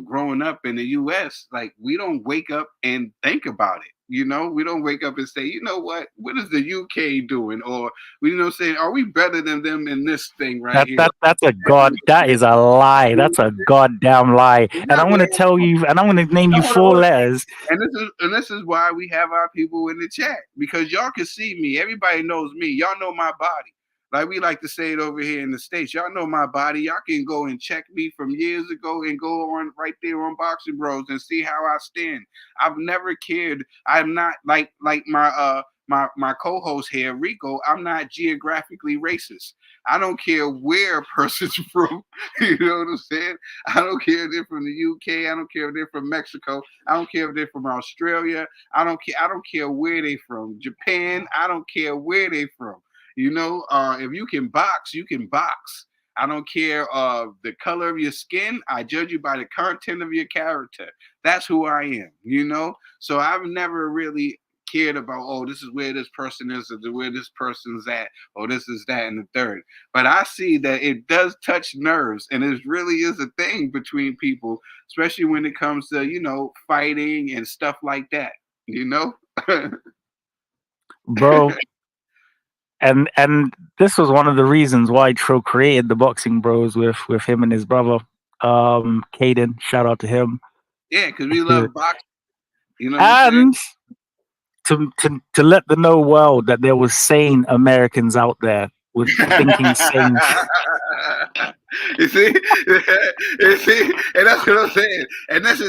growing up in the US, like, we don't wake up and think about it. We don't wake up and say, what is the UK doing? Or saying, are we better than them in this thing right here? That is a lie. That's a goddamn lie. And I'm going to tell you, and I'm going to name you 4 letters. And this is why we have our people in the chat, because y'all can see me. Everybody knows me. Y'all know my body. Like we like to say it over here in the States. Y'all know my body. Y'all can go and check me from years ago and go on right there on Boxing Bros and see how I stand. I've never cared. I'm not like my my co-host here, Ricco. I'm not geographically racist. I don't care where a person's from. You know what I'm saying? I don't care if they're from the UK. I don't care if they're from Mexico. I don't care if they're from Australia. I don't care where they're from. Japan. I don't care where they're from. If you can box, you can box. I don't care the color of your skin. I judge you by the content of your character. That's who I am, So I've never really cared about, this is where this person is, or where this person's at, or this is that and the third. But I see that it does touch nerves, and it really is a thing between people, especially when it comes to, fighting and stuff like that, Bro. And this was one of the reasons why Trill created the Boxing Bros with him and his brother, Caden. Shout out to him. Yeah, because we love boxing. And to let the know world that there was sane Americans out there with thinking sane. You see, and that's what I'm saying. And that's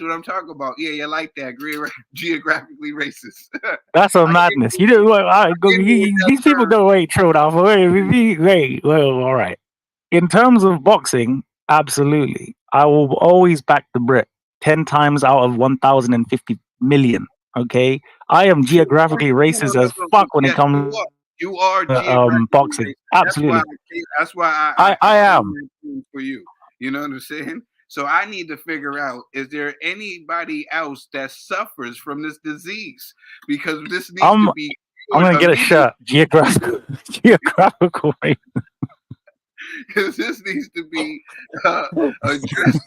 what I'm talking about. Yeah, you like that? Geographically racist. That's a madness. These people don't wait, Trill off. Wait. Well, all right. In terms of boxing, absolutely, I will always back the Brit 10 times out of 1,050 million. Okay, I am geographically racist as fuck when it comes. You are boxing. Racist. Absolutely. That's why I am for you. You know what I'm saying? So I need to figure out, is there anybody else that suffers from this disease? Because this needs to be. I'm gonna get a shirt. Geographical racist. Because this needs to be addressed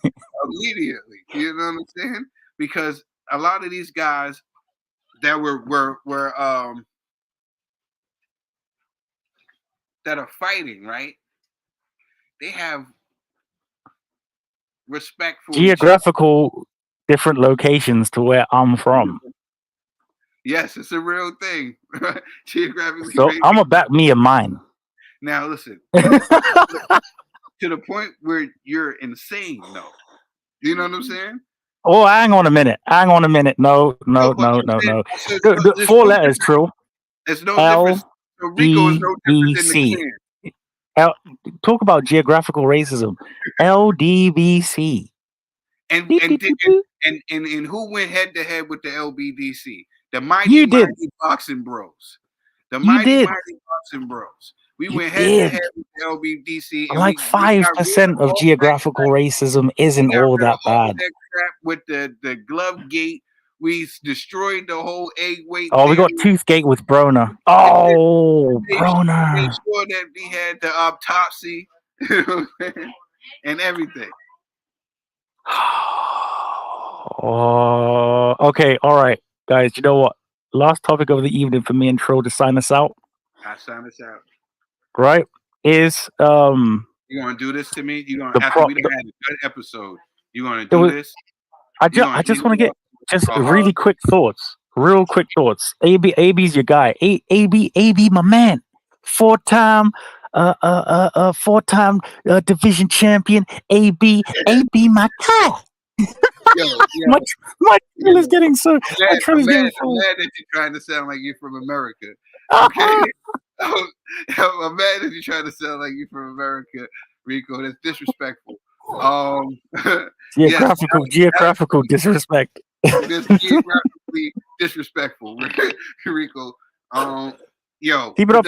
immediately. You know what I'm saying? Because a lot of these guys that were that are fighting, right? They have respect for each other. Geographical different locations to where I'm from. Yes, it's a real thing. Geographically So based. I'm gonna back me and mine. Now listen, to the point where you're insane, though. You know what I'm saying? Oh, hang on a minute. No. But I'm saying, so The there's four no letters, difference. Trill. There's no difference. L So Ricco is D no B different than C. the L. Talk about geographical racism. LDBC. clan. Beep, beep, beep, beep. And who went head to head with the LBDC? The mighty You did. boxing bros. The You mighty did. boxing bros. We You went head to did. head with the LBDC, and Like we got rid 5% of all that geographical racism isn't got all rid of that all bad. that crap with the glove gate. We destroyed the whole egg weight Oh, we theory. got Toothgate with Broner. And Oh, made Broner. sure that we had the autopsy and everything. Oh, okay, all right, guys. You know what? Last topic of the evening for me and Trill to sign us out, I sign us out. right? Is You gonna do this to me? You gonna the after pro? we done had a good episode? You gonna It do was, this? I You just gonna want to get just a really hug? quick thoughts. Real quick thoughts. AB's your guy. AB my man. Four-time four-time division champion. AB my guy. Yo, My Trill is getting so. My Trill I'm is mad getting so. that you're trying to sound like you're from America. Okay. I'm mad that you're trying to sound like you're from America, Ricco. That's disrespectful. Geographical disrespect. This geographically disrespectful, Ricco. Yo, Keep it up,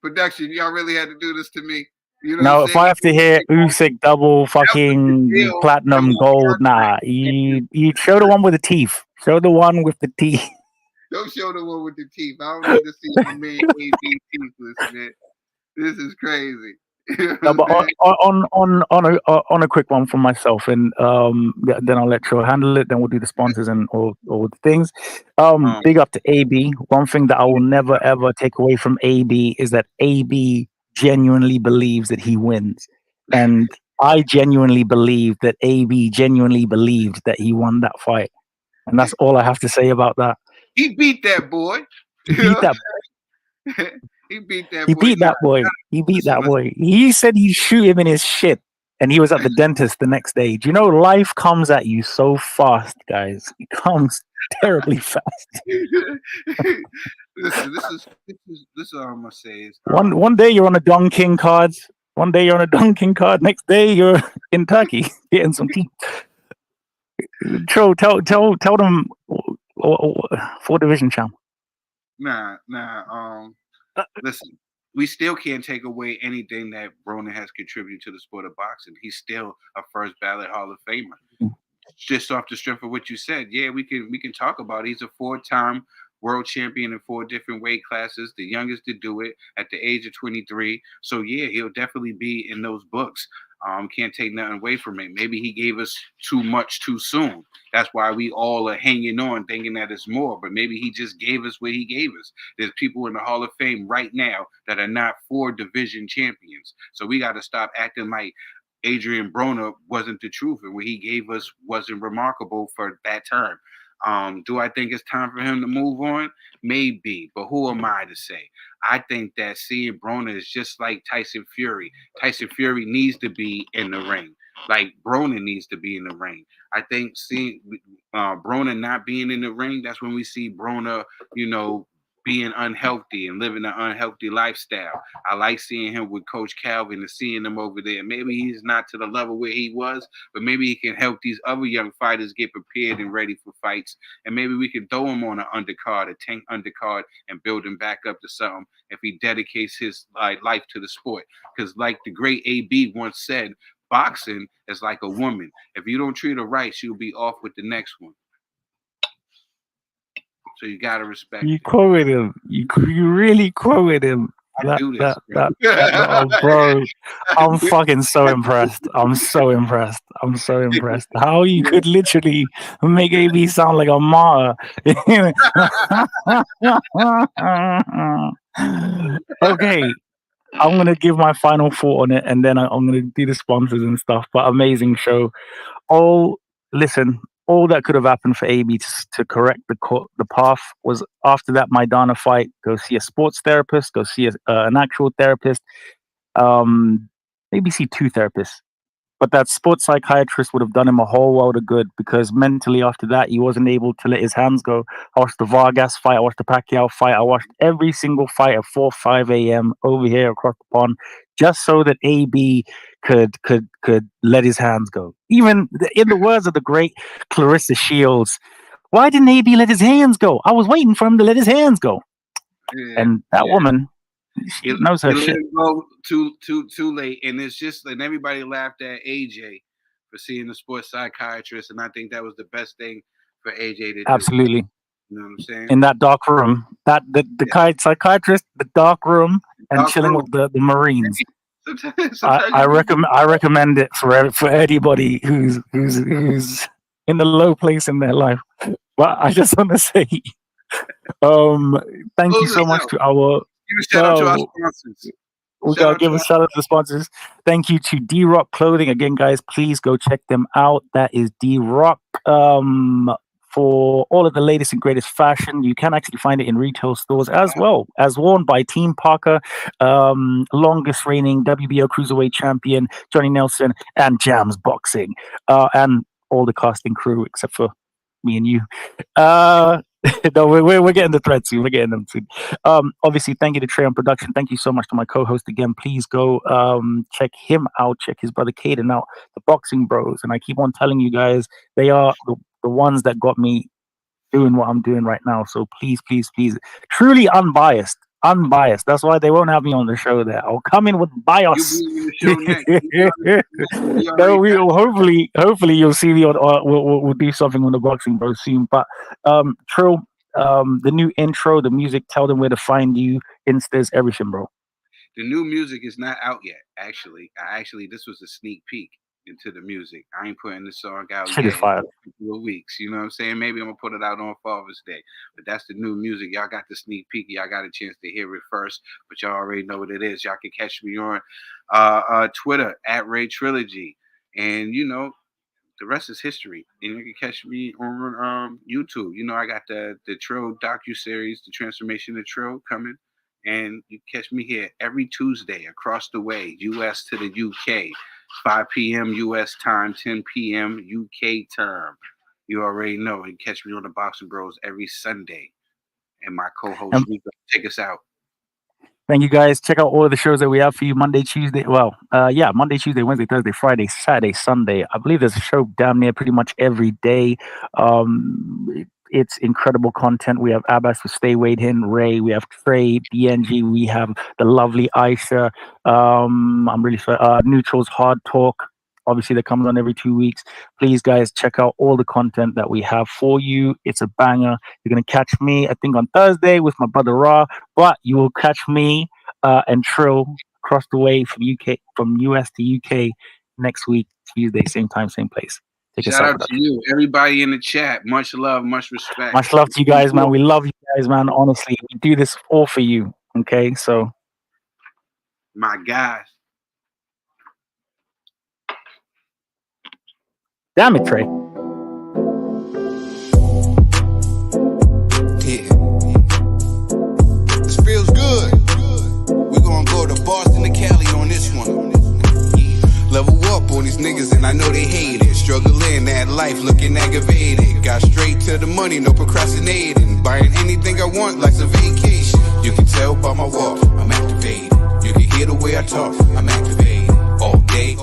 production, y'all really had to do this to me. You know Now, what I'm if saying? I have to hear Usyk double fucking deal platinum that we gold, got. nah. You show the one with the teeth. Show the one with the teeth. Don't show the one with the teeth. I don't need to see my man AB teethless, man. This is crazy. No, but on a quick one from myself, and then I'll let Troy handle it. Then we'll do the sponsors and all the things. Big up to AB. One thing that I will never ever take away from AB is that AB genuinely believes that he wins, and I genuinely believe that AB genuinely believed that he won that fight, and that's all I have to say about that. He beat that boy. He beat that. He beat that He boy. beat that boy. He beat that boy. He said he'd shoot him in his shit. And he was at the dentist the next day. Do you know life comes at you so fast, guys? It comes terribly fast. Listen, this is all I'm gonna say is One day you're on a Don King card. One day you're on a Don King card. Next day you're in Turkey getting some tea. Tell them 4 division champ. Nah. Listen, we still can't take away anything that Broner has contributed to the sport of boxing. He's still a first ballot Hall of Famer. Just off the strength of what you said, yeah, we can talk about it. He's a 4-time world champion in 4 different weight classes, the youngest to do it at the age of 23. So yeah, he'll definitely be in those books. Can't take nothing away from it. Maybe he gave us too much too soon. That's why we all are hanging on, thinking that it's more. But maybe he just gave us what he gave us. There's people in the Hall of Fame right now that are not 4 division champions. So we got to stop acting like Adrian Broner wasn't the truth, and what he gave us wasn't remarkable for that term. Do I think it's time for him to move on? Maybe, but who am I to say? I think that seeing Broner is just like Tyson Fury. Tyson Fury needs to be in the ring, like Broner needs to be in the ring. I think seeing Broner not being in the ring, that's when we see Broner, being unhealthy and living an unhealthy lifestyle. I like seeing him with Coach Calvin and seeing him over there. Maybe he's not to the level where he was, but maybe he can help these other young fighters get prepared and ready for fights. And maybe we can throw him on an undercard, a tank undercard, and build him back up to something if he dedicates his life to the sport. Because like the great AB once said, boxing is like a woman. If you don't treat her right, she'll be off with the next one. So you gotta respect. You quoted him. You really quoted him. Bro, I'm fucking so impressed. I'm so impressed. How you could literally make AB sound like a martyr. Okay, I'm gonna give my final thought on it, and then I'm gonna do the sponsors and stuff. But amazing show. Listen, all that could have happened for AB to correct the path was after that Maidana fight. Go see a sports therapist. Go see an actual therapist. Maybe see two therapists. But that sports psychiatrist would have done him a whole world of good because mentally after that, he wasn't able to let his hands go. I watched the Vargas fight. I watched the Pacquiao fight. I watched every single fight at 4, 5 a.m. over here across the pond just so that AB could let his hands go. Even in the words of the great Clarissa Shields, why didn't AB let his hands go? I was waiting for him to let his hands go. Yeah, and that woman, she knows her let shit. it go too late, and it's just and everybody laughed at AJ for seeing the sports psychiatrist, and I think that was the best thing for AJ to do. Absolutely. You know what I'm saying? In that dark room, the psychiatrist, the dark room, and chilling with the Marines. I recommend it for anybody who's in the low place in their life. But I just want to say, thank you so much to our. Give a shout out to our sponsors. We gotta give a shout out to the sponsors. Thank you to D-Rock Clothing again, guys. Please go check them out. That is D-Rock. For all of the latest and greatest fashion, you can actually find it in retail stores as well as worn by Team Parker, longest reigning WBO Cruiserweight champion Johnny Nelson, and Jams Boxing, and all the casting crew except for me and you. No, we're getting the thread soon. We're getting them soon. Obviously, thank you to Trey on production. Thank you so much to my co-host again. Please go check him out. Check his brother Caden out, the Boxing Bros. And I keep on telling you guys, they are the ones that got me doing what I'm doing right now. So please, truly unbiased. That's why they won't have me on the show there. I'll come in with bias. No, we will hopefully you'll see me on. We'll do something on the Boxing Bros soon. But Trill, the new intro, the music, tell them where to find you, Instas, everything, bro. The new music is not out yet. Actually, this was a sneak peek into the music. I ain't putting the song out yet in a couple of weeks. You know what I'm saying? Maybe I'm gonna put it out on Father's Day. But that's the new music. Y'all got the sneak peek. Y'all got a chance to hear it first, but y'all already know what it is. Y'all can catch me on Twitter at Ray Trilogy. And you know, the rest is history. And you can catch me on YouTube. You know, I got the Trill docu-series, The Transformation of Trill, coming. And you catch me here every Tuesday across the way, US to the UK. 5 p.m. U.S. time, 10 p.m. UK time. You already know. You can catch me on the Boxing Bros every Sunday. And my co-host, Ricco, take us out. Thank you, guys. Check out all of the shows that we have for you Monday, Tuesday. Well, Monday, Tuesday, Wednesday, Thursday, Friday, Saturday, Sunday. I believe there's a show damn near pretty much every day. It's incredible content. We have Abbas with Stay Wade Hin, Ray. We have Trey, DNG. We have the lovely Aisha. I'm really sorry. Neutral's Hard Talk. Obviously, that comes on every 2 weeks. Please, guys, check out all the content that we have for you. It's a banger. You're going to catch me, I think, on Thursday with my brother Ra. But you will catch me and Trill across the way from US to UK next week, Tuesday, same time, same place. Shout out to you, everybody in the chat. Much love, much respect. Much love to you guys, man. We love you guys, man. Honestly, we do this all for you. Okay, so my guys. Damn it, Trey. Yeah. This feels good. We're gonna go to Boston to Cali on this one. Level up on these niggas and I know they hate it. Struggling that life looking aggravated. Got straight to the money, no procrastinating. Buying anything I want like's a vacation. You can tell by my walk, I'm activated. You can hear the way I talk, I'm activated. All day.